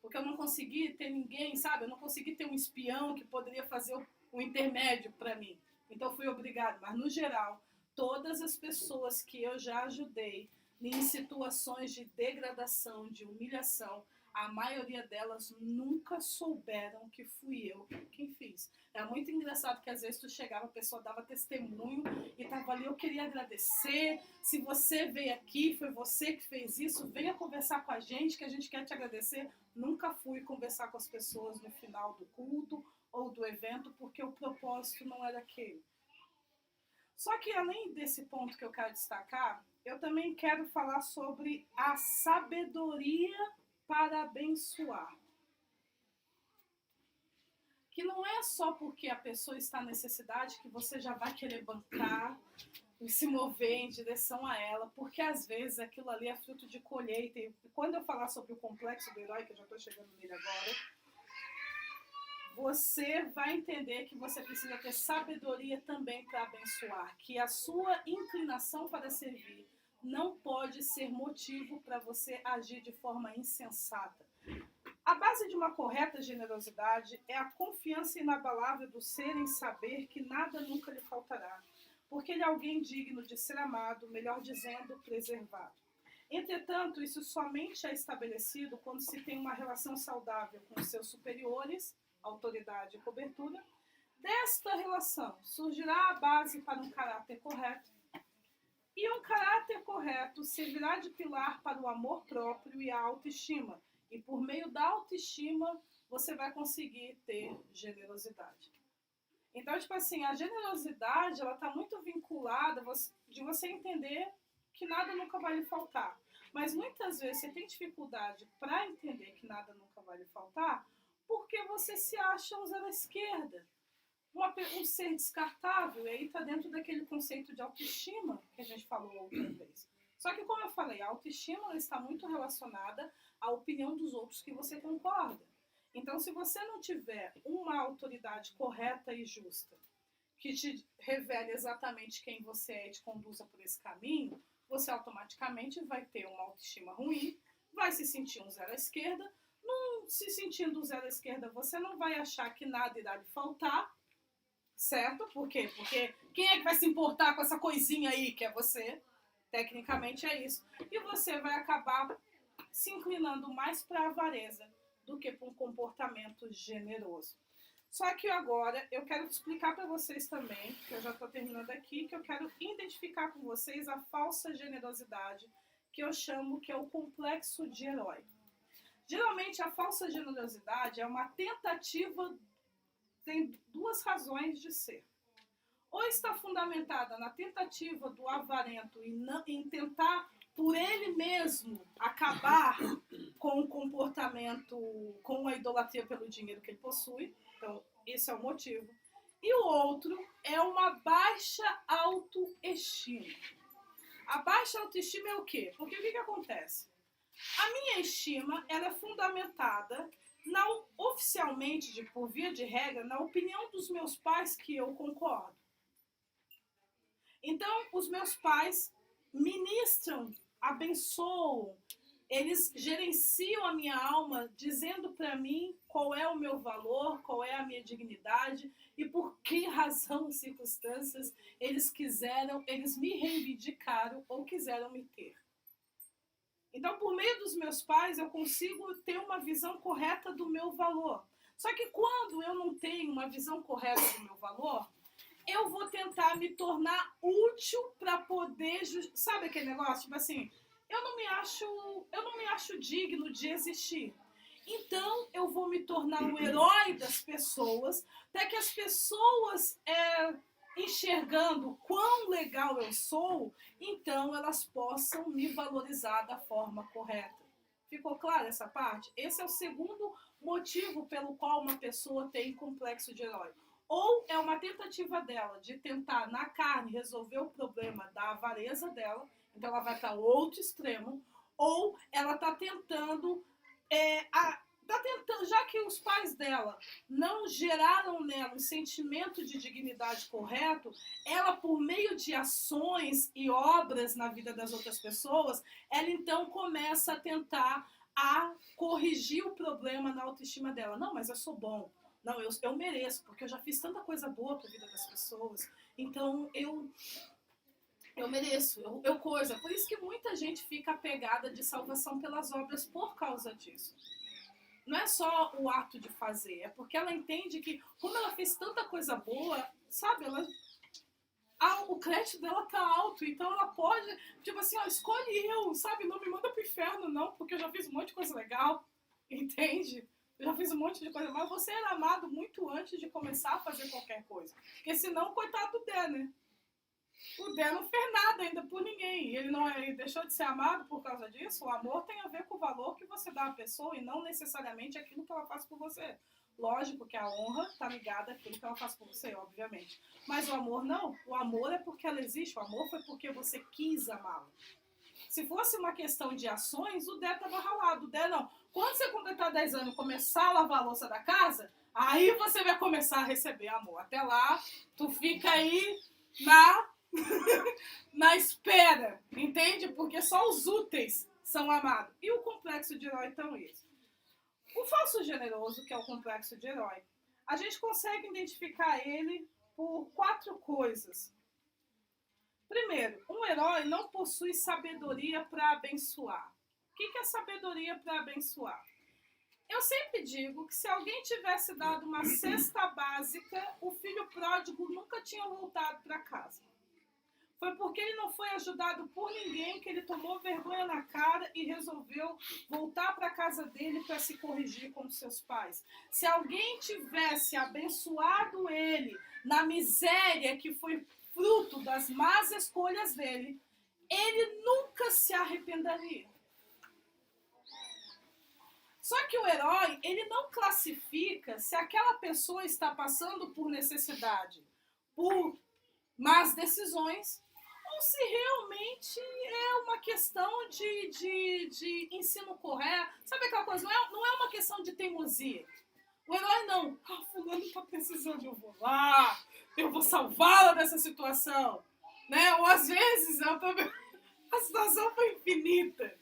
Porque eu não consegui ter ninguém, sabe? Eu não consegui ter um espião que poderia fazer o intermédio para mim. Então eu fui obrigada. Mas no geral, todas as pessoas que eu já ajudei em situações de degradação, de humilhação, a maioria delas nunca souberam que fui eu quem fiz. É muito engraçado que às vezes tu chegava, a pessoa dava testemunho e tava ali, eu queria agradecer, se você veio aqui, foi você que fez isso, venha conversar com a gente que a gente quer te agradecer. Nunca fui conversar com as pessoas no final do culto ou do evento, porque o propósito não era aquele. Só que além desse ponto que eu quero destacar, eu também quero falar sobre a sabedoria para abençoar. Que não é só porque a pessoa está em necessidade que você já vai querer bancar, e se mover em direção a ela, porque às vezes aquilo ali é fruto de colheita. E quando eu falar sobre o complexo do herói, que eu já estou chegando nele agora, você vai entender que você precisa ter sabedoria também para abençoar, que a sua inclinação para servir não pode ser motivo para você agir de forma insensata. A base de uma correta generosidade é a confiança inabalável do ser em saber que nada nunca lhe faltará, porque ele é alguém digno de ser amado, melhor dizendo, preservado. Entretanto, isso somente é estabelecido quando se tem uma relação saudável com os seus superiores, autoridade e cobertura. Desta relação surgirá a base para um caráter correto, e um caráter correto servirá de pilar para o amor próprio e a autoestima, e por meio da autoestima você vai conseguir ter generosidade. Então, tipo assim, a generosidade, ela está muito vinculada de você entender que nada nunca vai lhe faltar. Mas muitas vezes você tem dificuldade para entender que nada nunca vai lhe faltar porque você se acha um zero à esquerda, um ser descartável. E aí está dentro daquele conceito de autoestima que a gente falou outra vez. Só que, como eu falei, a autoestima está muito relacionada à opinião dos outros que você concorda. Então, se você não tiver uma autoridade correta e justa, que te revele exatamente quem você é e te conduza por esse caminho, você automaticamente vai ter uma autoestima ruim, vai se sentir um zero à esquerda. Não se sentindo um zero à esquerda, você não vai achar que nada irá lhe faltar, certo? Por quê? Porque quem é que vai se importar com essa coisinha aí que é você? Tecnicamente é isso. E você vai acabar se inclinando mais para a avareza do que para um comportamento generoso. Só que agora eu quero explicar para vocês também, que eu já estou terminando aqui, que eu quero identificar com vocês a falsa generosidade, que eu chamo que é o complexo de herói. Geralmente a falsa generosidade é uma tentativa, tem duas razões de ser. Ou está fundamentada na tentativa do avarento em tentar por ele mesmo acabar com o comportamento, com a idolatria pelo dinheiro que ele possui. Então, esse é o motivo. E o outro é uma baixa autoestima. A baixa autoestima é o quê? Porque o que acontece? A minha estima ela é fundamentada, oficialmente, por via de regra, na opinião dos meus pais que eu concordo. Então, os meus pais ministram, abençoam, eles gerenciam a minha alma, dizendo para mim qual é o meu valor, qual é a minha dignidade e por que razão e circunstâncias eles me reivindicaram ou quiseram me ter. Então, por meio dos meus pais, eu consigo ter uma visão correta do meu valor. Só que quando eu não tenho uma visão correta do meu valor, eu vou tentar me tornar útil para poder... Sabe aquele negócio? Tipo assim, eu não me acho digno de existir. Então, eu vou me tornar um herói das pessoas, até que as pessoas... enxergando quão legal eu sou, então elas possam me valorizar da forma correta. Ficou clara essa parte? Esse é o segundo motivo pelo qual uma pessoa tem complexo de herói. Ou é uma tentativa dela de tentar, na carne, resolver o problema da avareza dela, então ela vai para outro extremo, ou ela está tentando... já que os pais dela não geraram nela um sentimento de dignidade correto, ela, por meio de ações e obras na vida das outras pessoas, ela então começa a tentar corrigir o problema na autoestima dela. Não, mas eu sou bom. Não, eu mereço, porque eu já fiz tanta coisa boa para a vida das pessoas. Então, eu mereço, eu coisa. Por isso que muita gente fica apegada de salvação pelas obras por causa disso. Não é só o ato de fazer, é porque ela entende que, como ela fez tanta coisa boa, sabe, o crédito dela tá alto, então ela pode, tipo assim, ó, escolhe eu, sabe, não me manda pro inferno não, porque eu já fiz um monte de coisa legal, entende? Eu já fiz um monte de coisa, mas você era amado muito antes de começar a fazer qualquer coisa, porque senão, coitado do Dé, né? O Dé não fez nada ainda por ninguém. Ele deixou de ser amado por causa disso. O amor tem a ver com o valor que você dá à pessoa e não necessariamente aquilo que ela faz por você. Lógico que a honra está ligada àquilo que ela faz por você, obviamente. Mas o amor não. O amor é porque ela existe. O amor foi porque você quis amá-la. Se fosse uma questão de ações, o Dé estava ralado. O Dé não. Quando você completar 10 anos e começar a lavar a louça da casa, aí você vai começar a receber amor. Até lá, tu fica aí na espera, entende? Porque só os úteis são amados. E o complexo de herói, então, isso. O falso generoso, que é o complexo de herói, a gente consegue identificar ele por 4 coisas. Primeiro, um herói não possui sabedoria para abençoar. O que é sabedoria para abençoar? Eu sempre digo que se alguém tivesse dado uma cesta básica, o filho pródigo nunca tinha voltado para casa. Foi porque ele não foi ajudado por ninguém que ele tomou vergonha na cara e resolveu voltar para a casa dele para se corrigir com seus pais. Se alguém tivesse abençoado ele na miséria que foi fruto das más escolhas dele, ele nunca se arrependeria. Só que o herói, ele não classifica se aquela pessoa está passando por necessidade, por más decisões, ou se realmente é uma questão de ensino correto. Sabe aquela coisa? Não é uma questão de teimosia. O herói não. Fulano está precisando, eu vou lá, eu vou salvá-la dessa situação. Né? Ou às vezes a situação foi infinita.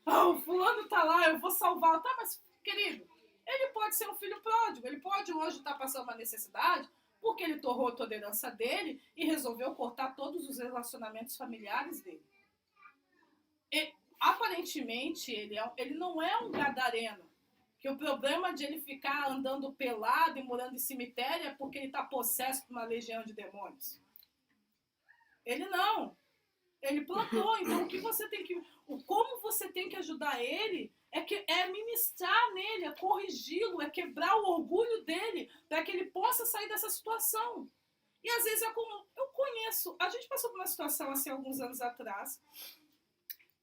O fulano está lá, eu vou salvá-la. Tá, mas querido, ele pode ser um filho pródigo, ele pode hoje estar passando uma necessidade, porque ele torrou toda a herança dele e resolveu cortar todos os relacionamentos familiares dele. Aparentemente, ele não é um gadareno, que o problema de ele ficar andando pelado e morando em cemitério é porque ele está possesso por uma legião de demônios. Ele não. Ele plantou. Então, como você tem que ajudar ele é ministrar nele, é corrigi-lo, é quebrar o orgulho dele para que ele possa sair dessa situação. E às vezes eu conheço, a gente passou por uma situação assim alguns anos atrás.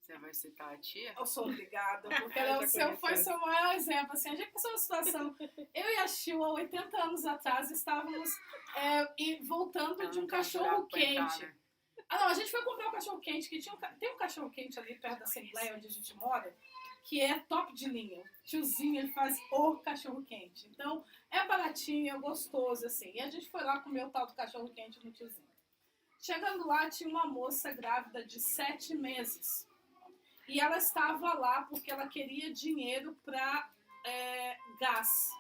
Você vai citar a tia? Eu sou obrigada, porque ela foi seu maior exemplo. Assim, a gente passou uma situação, eu e a Sheila, 80 anos atrás, estávamos voltando de um cachorro quente. Não, a gente foi comprar um cachorro quente, que tem um cachorro quente ali perto da Assembleia, onde a gente mora, que é top de linha. O tiozinho, ele faz o cachorro quente. Então, é baratinho, é gostoso, assim. E a gente foi lá comer o tal do cachorro quente no tiozinho. Chegando lá, tinha uma moça grávida de 7 meses. E ela estava lá porque ela queria dinheiro para gás.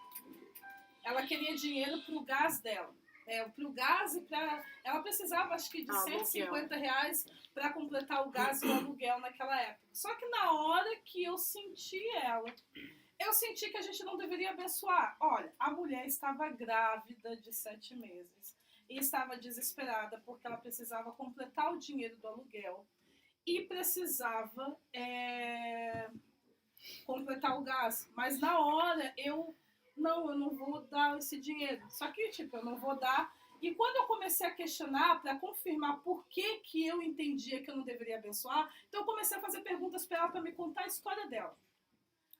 Ela queria dinheiro para o gás dela. Para o gás e para... Ela precisava, acho que, de R$150 para completar o gás e o aluguel naquela época. Só que na hora que eu senti ela, eu senti que a gente não deveria abençoar. Olha, a mulher estava grávida de 7 meses e estava desesperada porque ela precisava completar o dinheiro do aluguel e precisava completar o gás. Mas na hora eu não vou dar esse dinheiro. Só que, eu não vou dar. E quando eu comecei a questionar para confirmar por que eu entendia que eu não deveria abençoar, então eu comecei a fazer perguntas para ela para me contar a história dela.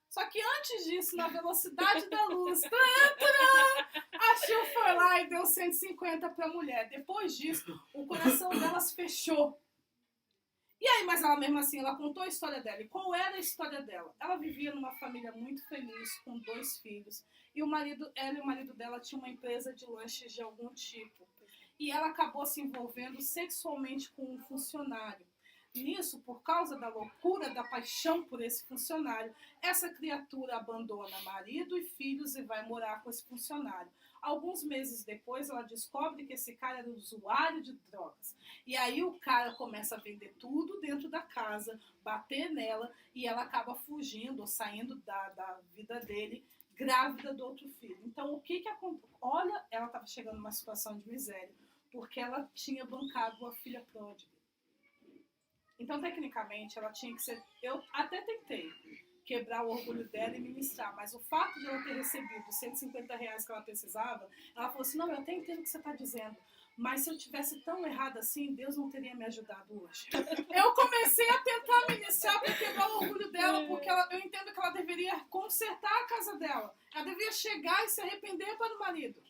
Só que antes disso, na velocidade da luz, a Chiu foi lá e deu 150 para a mulher. Depois disso, o coração delas fechou. E aí, mas ela mesmo assim, ela contou a história dela. E qual era a história dela? Ela vivia numa família muito feliz, com 2 filhos. E ela e o marido dela tinham uma empresa de lanches de algum tipo. E ela acabou se envolvendo sexualmente com um funcionário. Nisso, por causa da loucura, da paixão por esse funcionário, essa criatura abandona marido e filhos e vai morar com esse funcionário. Alguns meses depois, ela descobre que esse cara era usuário de drogas. E aí o cara começa a vender tudo dentro da casa, bater nela, e ela acaba fugindo ou saindo da vida dele, grávida do outro filho. Então, o que acontece? Olha, ela estava chegando numa situação de miséria, porque ela tinha bancado a filha pródiga. Então, tecnicamente, ela tinha que ser... Eu até tentei. quebrar o orgulho dela e ministrar. Mas o fato de ela ter recebido os R$150 que ela precisava, ela falou assim, não, eu até entendo o que você está dizendo, mas se eu tivesse tão errado assim, Deus não teria me ajudado hoje. Eu comecei a tentar ministrar para quebrar o orgulho dela, porque eu entendo que ela deveria consertar a casa dela. Ela deveria chegar e se arrepender para o marido.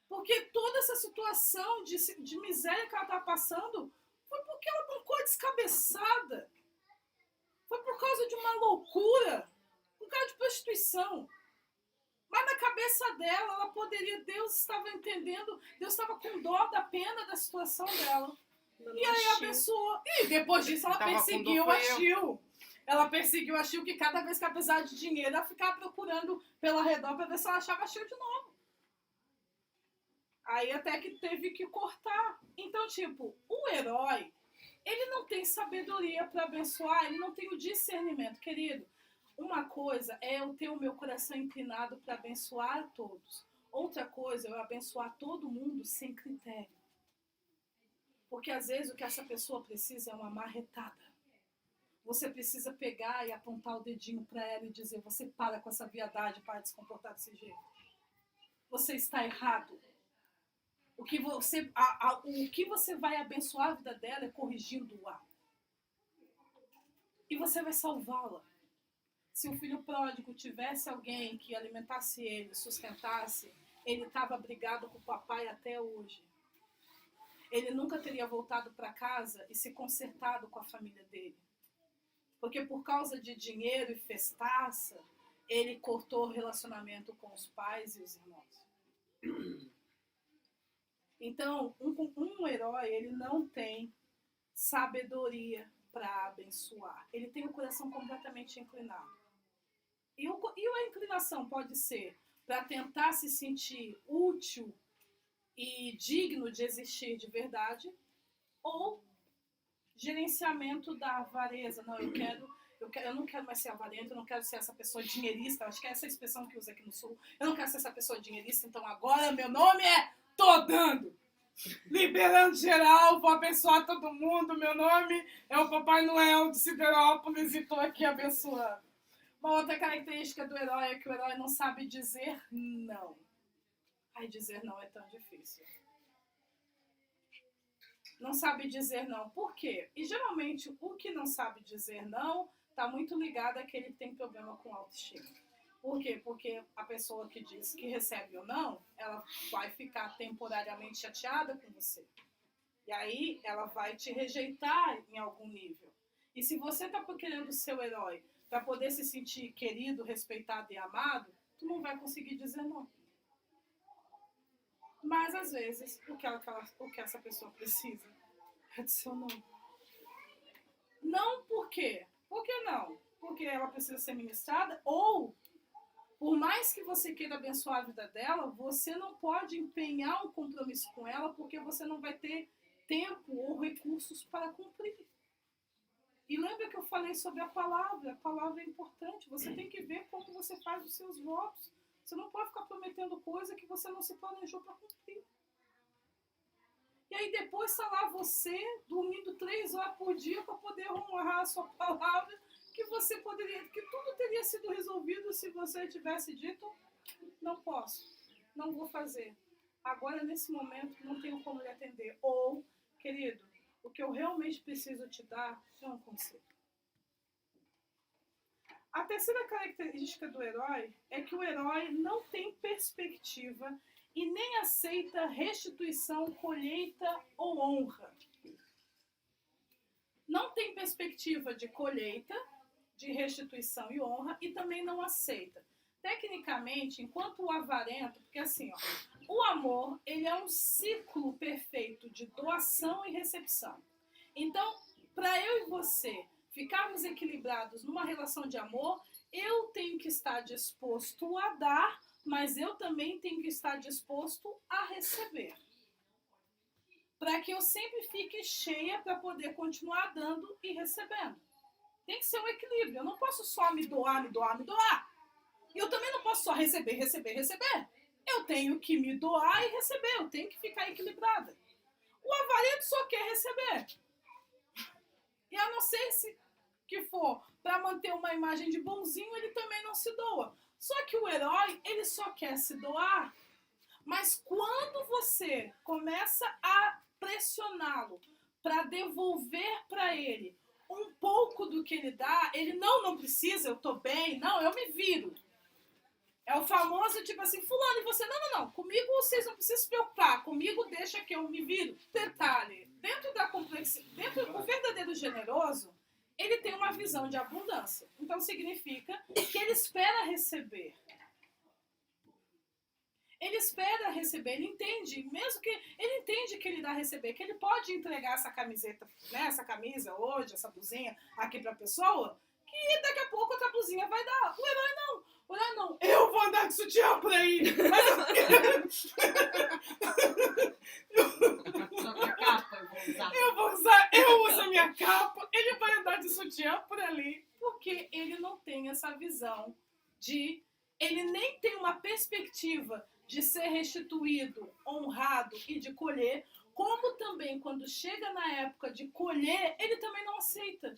Porque toda essa situação de miséria que ela estava passando foi porque ela ficou descabeçada. Foi por causa de uma loucura, por causa de prostituição. Mas na cabeça dela, ela poderia, Deus estava entendendo, Deus estava com dó da pena da situação dela. E aí abençoou. E depois disso ela perseguiu a Chil. Ela perseguiu a Chil, que cada vez que ela precisava de dinheiro, ela ficava procurando pela redor para ver se ela achava a Chil de novo. Aí até que teve que cortar. Então, tipo, o herói, ele não tem sabedoria para abençoar, ele não tem o discernimento. Querido, uma coisa é eu ter o meu coração inclinado para abençoar a todos. Outra coisa é eu abençoar todo mundo sem critério. Porque às vezes o que essa pessoa precisa é uma marretada. Você precisa pegar e apontar o dedinho para ela e dizer, você para com essa viadagem, para de se comportar desse jeito. Você está errado. O que você vai abençoar a vida dela é corrigindo-a. E você vai salvá-la. Se o filho pródigo tivesse alguém que alimentasse ele, sustentasse, ele estava brigado com o papai até hoje. Ele nunca teria voltado para casa e se consertado com a família dele. Porque por causa de dinheiro e festaça, ele cortou o relacionamento com os pais e os irmãos. Então, um herói, ele não tem sabedoria para abençoar. Ele tem o coração completamente inclinado. E a inclinação pode ser para tentar se sentir útil e digno de existir de verdade, ou gerenciamento da avareza. Não, eu não quero mais ser avarento, eu não quero ser essa pessoa dinheirista, acho que é essa expressão que usa aqui no Sul. Eu não quero ser essa pessoa dinheirista, então agora meu nome é Tô Dando. Liberando geral, vou abençoar todo mundo, meu nome é o Papai Noel de Siderópolis e tô aqui abençoando. Uma outra característica do herói é que o herói não sabe dizer não. Ai, dizer não é tão difícil. Não sabe dizer não. Por quê? E geralmente o que não sabe dizer não está muito ligado àquele que tem problema com autoestima. Por quê? Porque a pessoa que diz que recebe ou não, ela vai ficar temporariamente chateada com você. E aí ela vai te rejeitar em algum nível. E se você está querendo ser o herói para poder se sentir querido, respeitado e amado, tu não vai conseguir dizer não. Mas, às vezes, o que essa pessoa precisa é do seu não. Não por quê? Por que não? Porque ela precisa ser ministrada, ou, por mais que você queira abençoar a vida dela, você não pode empenhar um compromisso com ela, porque você não vai ter tempo ou recursos para cumprir. E lembra que eu falei sobre a palavra é importante, você tem que ver como você faz os seus votos. Você não pode ficar prometendo coisa que você não se planejou para cumprir. E aí depois está lá você, dormindo 3 horas por dia para poder honrar a sua palavra, que tudo teria sido resolvido se você tivesse dito, não posso, não vou fazer. Agora, nesse momento, não tenho como lhe atender. Ou, querido, o que eu realmente preciso te dar é um conselho. A terceira característica do herói é que o herói não tem perspectiva e nem aceita restituição, colheita ou honra. Não tem perspectiva de colheita, de restituição e honra, e também não aceita. Tecnicamente, enquanto o avarento, porque assim, ó, o amor, ele é um ciclo perfeito de doação e recepção. Então, para eu e você ficarmos equilibrados numa relação de amor, eu tenho que estar disposto a dar, mas eu também tenho que estar disposto a receber. Para que eu sempre fique cheia para poder continuar dando e recebendo. Tem que ser um equilíbrio. Eu não posso só me doar. E eu também não posso só receber. Eu tenho que me doar e receber. Eu tenho que ficar equilibrada. O avarento só quer receber. E a não ser se que for para manter uma imagem de bonzinho, ele também não se doa. Só que o herói, ele só quer se doar, mas quando você começa a pressioná-lo para devolver para ele um pouco do que ele dá, ele não precisa, eu tô bem, não, eu me viro. É o famoso tipo assim, fulano, e você, não, comigo vocês não precisam se preocupar, comigo deixa que eu me viro. Detalhe, dentro da complexidade, o verdadeiro generoso, ele tem uma visão de abundância. Então significa que ele espera receber. Ele espera receber, ele entende, mesmo que ele entende que ele dá a receber, que ele pode entregar essa camiseta, né, essa camisa hoje, essa blusinha aqui pra pessoa, que daqui a pouco outra blusinha vai dar. O herói não. O herói não. Eu vou andar de sutiã por aí. Mas eu uso a minha capa. Ele vai andar de sutiã por ali, porque ele não tem essa visão de... Ele nem tem uma perspectiva de ser restituído, honrado e de colher, como também quando chega na época de colher, ele também não aceita.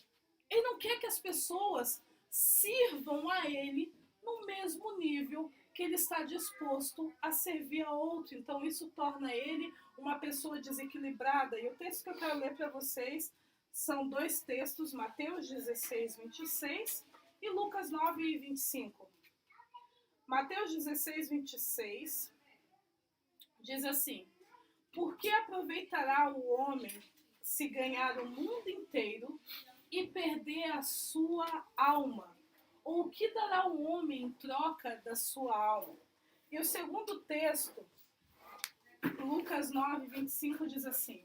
Ele não quer que as pessoas sirvam a ele no mesmo nível que ele está disposto a servir a outro. Então isso torna ele uma pessoa desequilibrada. E o texto que eu quero ler para vocês são dois textos, Mateus 16, 26 e Lucas 9, 25. Mateus 16, 26 diz assim: por que aproveitará o homem se ganhar o mundo inteiro e perder a sua alma? Ou o que dará o homem em troca da sua alma? E o segundo texto, Lucas 9, 25, diz assim: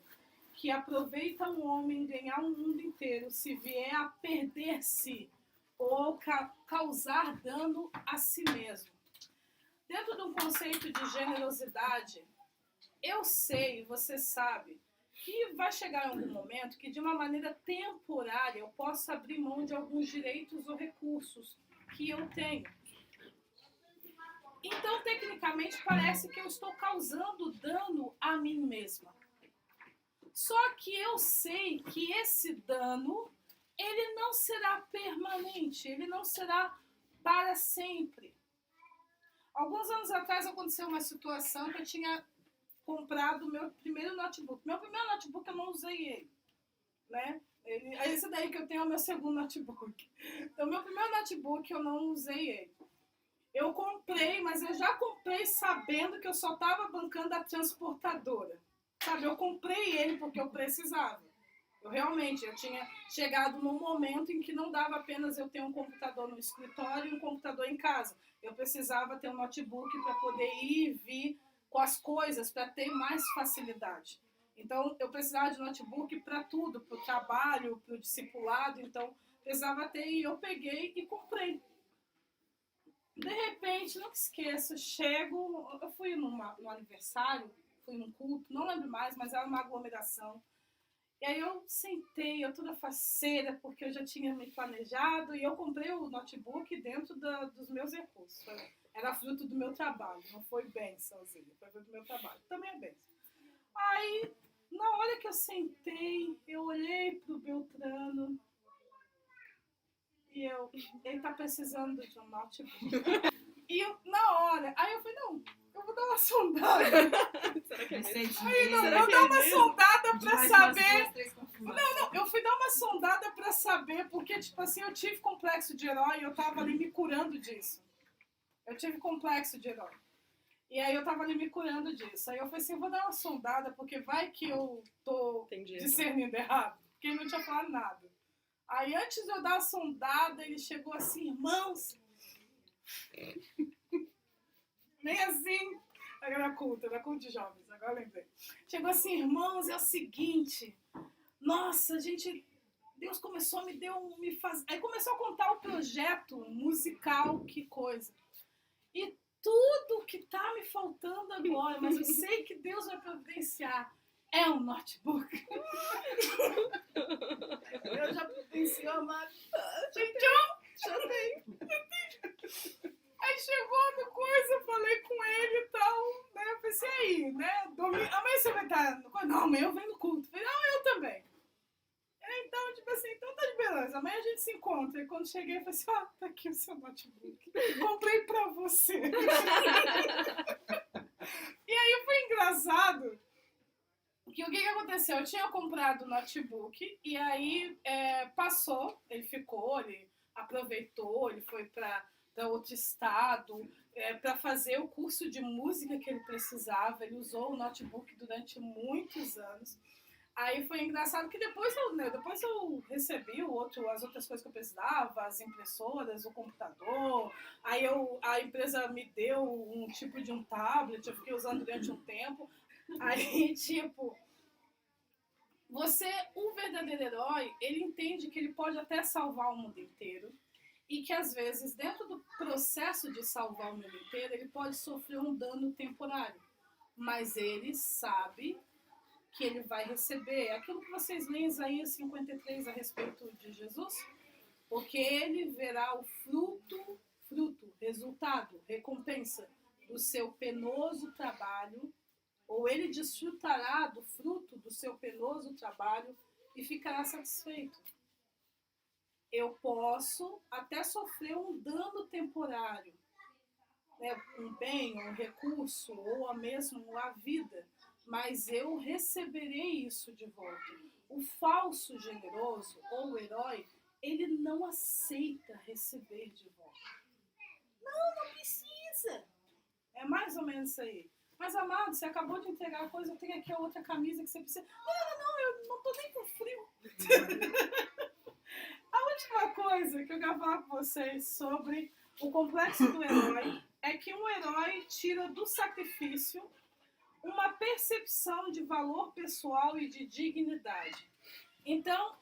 que aproveita o homem ganhar o mundo inteiro se vier a perder-se ou causar dano a si mesmo. Dentro de um conceito de generosidade, eu sei, você sabe, que vai chegar em algum momento que de uma maneira temporária eu posso abrir mão de alguns direitos ou recursos que eu tenho. Então, tecnicamente, parece que eu estou causando dano a mim mesma. Só que eu sei que esse dano, ele não será permanente, ele não será para sempre. Alguns anos atrás aconteceu uma situação que eu tinha comprado o meu primeiro notebook. Meu primeiro notebook eu não usei ele, né? Esse daí que eu tenho é o meu segundo notebook. Então, meu primeiro notebook eu não usei ele. Eu comprei, mas eu já comprei sabendo que eu só estava bancando a transportadora. Sabe, eu comprei ele porque eu precisava. Eu tinha chegado num momento em que não dava apenas eu ter um computador no escritório e um computador em casa. Eu precisava ter um notebook para poder ir e vir com as coisas, para ter mais facilidade. Então, eu precisava de notebook para tudo, para o trabalho, para o discipulado. Então, precisava ter e eu peguei e comprei. De repente, não esqueço, eu fui num aniversário, fui num culto, não lembro mais, mas era uma aglomeração. E aí eu sentei, eu toda faceira, porque eu já tinha me planejado, e eu comprei o notebook dentro dos meus recursos. Era fruto do meu trabalho, não foi bênçãozinha, foi fruto do meu trabalho. Também é bênção. Aí, na hora que eu sentei, eu olhei pro Beltrano, e ele tá precisando de um notebook. E eu, na hora, aí eu falei, não, eu vou dar uma sondada. Será que é mesmo? Aí não, eu dar uma sondada pra saber. Não, eu fui dar uma sondada pra saber, porque, tipo assim, eu tive complexo de herói e eu tava ali me curando disso. Eu tive complexo de herói. E aí eu tava ali me curando disso. Aí eu falei assim, eu vou dar uma sondada, porque vai que eu tô discernindo errado. Porque ele não tinha falado nada. Aí antes de eu dar a sondada, ele chegou assim, irmãos. Nem assim. Era culto de jovens, agora eu lembrei. Chegou assim, irmãos, é o seguinte. Nossa, Deus começou a me fazer. Aí começou a contar o projeto musical, que coisa. E tudo que tá me faltando agora, mas eu sei que Deus vai providenciar, é um notebook. Eu já providenciou, mas... Gente, já tem. Aí chegou no coisa, eu falei com ele e tal, né? Eu pensei, aí, né? Amanhã você vai estar no culto? Não, amanhã eu venho no culto. Eu falei, não, eu também. Então, tipo assim, então tá liberando. coisa, amanhã a gente se encontra. E quando cheguei, eu falei assim, tá aqui o seu notebook. Comprei pra você. E aí foi engraçado, que o que aconteceu? Eu tinha comprado o notebook, e aí passou, ele ficou, ele aproveitou, ele foi pra outro estado, para fazer o curso de música que ele precisava. Ele usou o notebook durante muitos anos. Aí foi engraçado que depois eu recebi as outras coisas que eu precisava, as impressoras, o computador. Aí a empresa me deu um tipo de um tablet, eu fiquei usando durante um tempo. Aí, tipo, o verdadeiro herói, ele entende que ele pode até salvar o mundo inteiro. E que, às vezes, dentro do processo de salvar o mundo inteiro, ele pode sofrer um dano temporário. Mas ele sabe que ele vai receber aquilo que vocês leem em Isaías 53 a respeito de Jesus, porque ele verá o fruto, resultado, recompensa do seu penoso trabalho, ou ele desfrutará do fruto do seu penoso trabalho e ficará satisfeito. Eu posso até sofrer um dano temporário, né, um bem, um recurso, ou mesmo a vida, mas eu receberei isso de volta. O falso generoso, ou o herói, ele não aceita receber de volta. Não precisa. É mais ou menos isso aí. Mas, amado, você acabou de entregar a coisa, eu tenho aqui a outra camisa que você precisa. Não, eu não tô nem com frio. A última coisa que eu quero falar com vocês sobre o complexo do herói é que um herói tira do sacrifício uma percepção de valor pessoal e de dignidade. Então,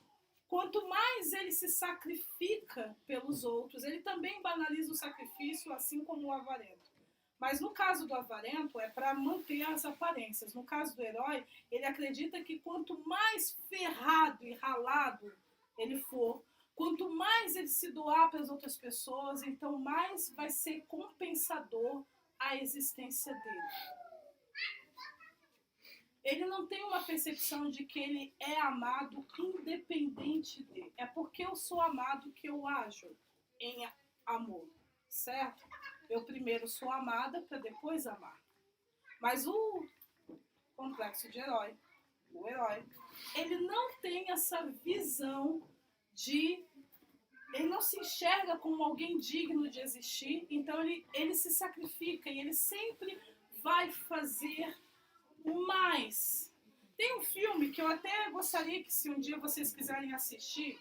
quanto mais ele se sacrifica pelos outros, ele também banaliza o sacrifício, assim como o avarento. Mas no caso do avarento, é para manter as aparências. No caso do herói, ele acredita que quanto mais ferrado e ralado ele for, quanto mais ele se doar para as outras pessoas, então mais vai ser compensador a existência dele. Ele não tem uma percepção de que ele é amado independente dele. É porque eu sou amado que eu ajo em amor, certo? Eu primeiro sou amada para depois amar. Mas o complexo de herói, o herói, ele não tem essa visão de... Ele não se enxerga como alguém digno de existir, então ele se sacrifica e ele sempre vai fazer mais. Tem um filme que eu até gostaria que, se um dia vocês quiserem assistir,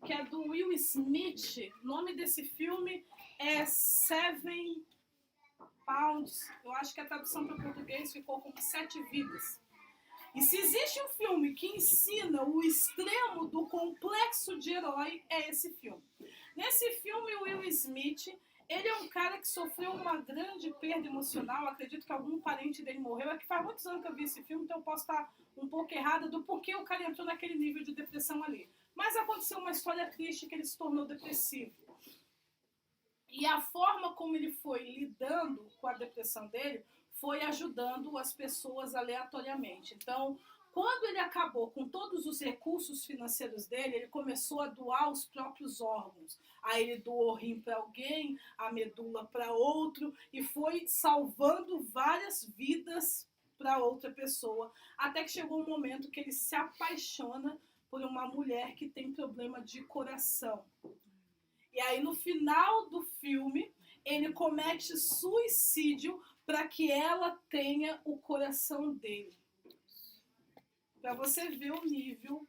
que é do Will Smith. O nome desse filme é Seven Pounds. Eu acho que a tradução para português ficou como 7 vidas. E se existe um filme que ensina o extremo do complexo de herói, é esse filme. Nesse filme, o Will Smith, ele é um cara que sofreu uma grande perda emocional. Acredito que algum parente dele morreu. É que faz muitos anos que eu vi esse filme, então eu posso estar um pouco errada do porquê o cara entrou naquele nível de depressão ali. Mas aconteceu uma história triste que ele se tornou depressivo. E a forma como ele foi lidando com a depressão dele foi ajudando as pessoas aleatoriamente. Então, quando ele acabou com todos os recursos financeiros dele, ele começou a doar os próprios órgãos. Aí ele doou o rim para alguém, a medula para outro, e foi salvando várias vidas para outra pessoa, até que chegou um momento que ele se apaixona por uma mulher que tem problema de coração. E aí, no final do filme, ele comete suicídio para que ela tenha o coração dele. Para você ver o nível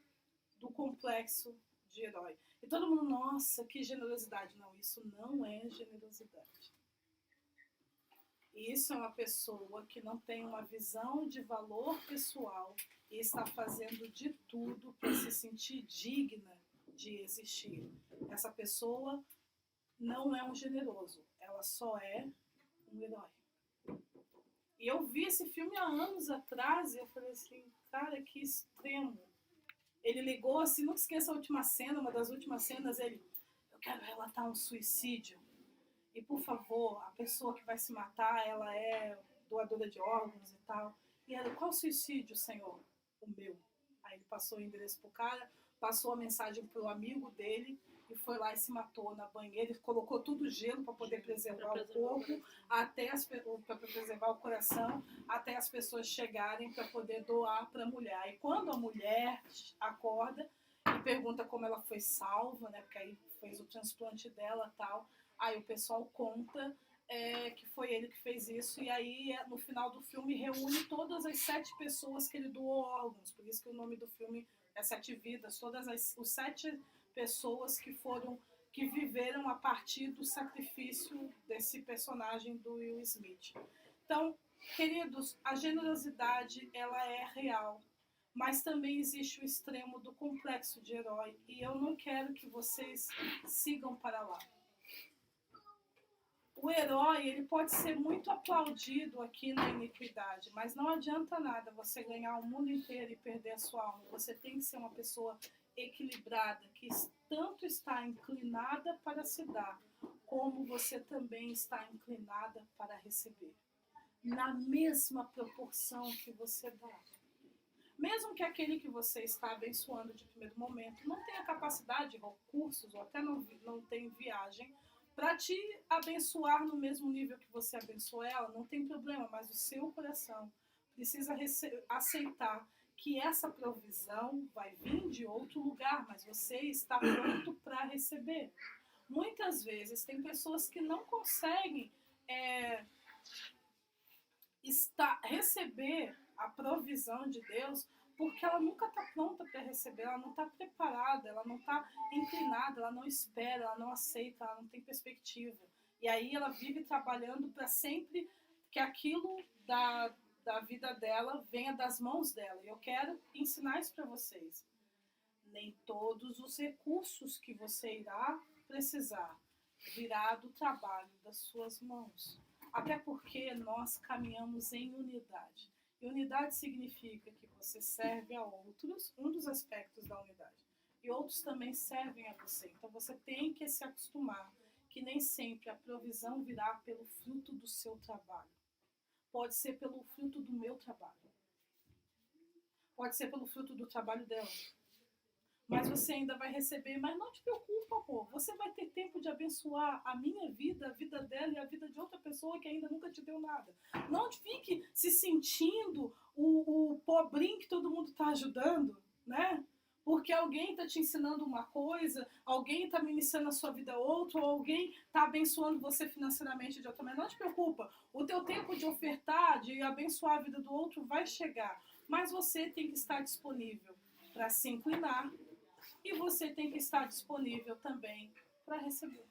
do complexo de herói. E todo mundo, nossa, que generosidade. Não, isso não é generosidade. Isso é uma pessoa que não tem uma visão de valor pessoal e está fazendo de tudo para se sentir digna de existir. Essa pessoa não é um generoso, ela só é um herói. E eu vi esse filme há anos atrás e eu falei assim, cara, que extremo. Ele ligou assim, não esqueça a última cena, uma das últimas cenas, eu quero relatar um suicídio. E por favor, a pessoa que vai se matar, ela é doadora de órgãos e tal. E ela, qual suicídio, senhor? O meu. Aí ele passou o endereço pro cara. passou a mensagem para o amigo dele e foi lá e se matou na banheira. Ele colocou tudo gelo para poder preservar o corpo, para preservar o coração, até as pessoas chegarem para poder doar para a mulher. E quando a mulher acorda e pergunta como ela foi salva, né, porque aí fez o transplante dela e tal, aí o pessoal conta que foi ele que fez isso, e aí no final do filme reúne todas as 7 pessoas que ele doou órgãos, por isso que o nome do filme é 7 vidas, todas os 7 pessoas que viveram a partir do sacrifício desse personagem do Will Smith. Então, queridos, a generosidade ela é real, mas também existe o extremo do complexo de herói, e eu não quero que vocês sigam para lá. O herói, ele pode ser muito aplaudido aqui na iniquidade, mas não adianta nada você ganhar o mundo inteiro e perder a sua alma. Você tem que ser uma pessoa equilibrada, que tanto está inclinada para se dar, como você também está inclinada para receber. Na mesma proporção que você dá. Mesmo que aquele que você está abençoando de primeiro momento não tenha capacidade, recursos, ou até não tenha viagem, para te abençoar no mesmo nível que você abençoa ela, não tem problema, mas o seu coração precisa aceitar que essa provisão vai vir de outro lugar, mas você está pronto para receber. Muitas vezes tem pessoas que não conseguem receber a provisão de Deus porque ela nunca está pronta para receber, ela não está preparada, ela não está inclinada, ela não espera, ela não aceita, ela não tem perspectiva. E aí ela vive trabalhando para sempre que aquilo da vida dela venha das mãos dela. E eu quero ensinar isso para vocês. Nem todos os recursos que você irá precisar virá do trabalho das suas mãos. Até porque nós caminhamos em unidade. E unidade significa que você serve a outros, um dos aspectos da unidade. E outros também servem a você. Então você tem que se acostumar que nem sempre a provisão virá pelo fruto do seu trabalho. Pode ser pelo fruto do meu trabalho. Pode ser pelo fruto do trabalho dela. Mas você ainda vai receber, mas não te preocupa, amor. Você vai ter tempo de abençoar a minha vida, a vida dela e a vida de outra pessoa que ainda nunca te deu nada. Não fique se sentindo o pobrinho que todo mundo está ajudando, né? Porque alguém está te ensinando uma coisa, alguém está ministrando a sua vida a outra, ou alguém está abençoando você financeiramente de outra maneira. Não te preocupa. O teu tempo de ofertar, de abençoar a vida do outro vai chegar. Mas você tem que estar disponível para se inclinar. E você tem que estar disponível também para receber.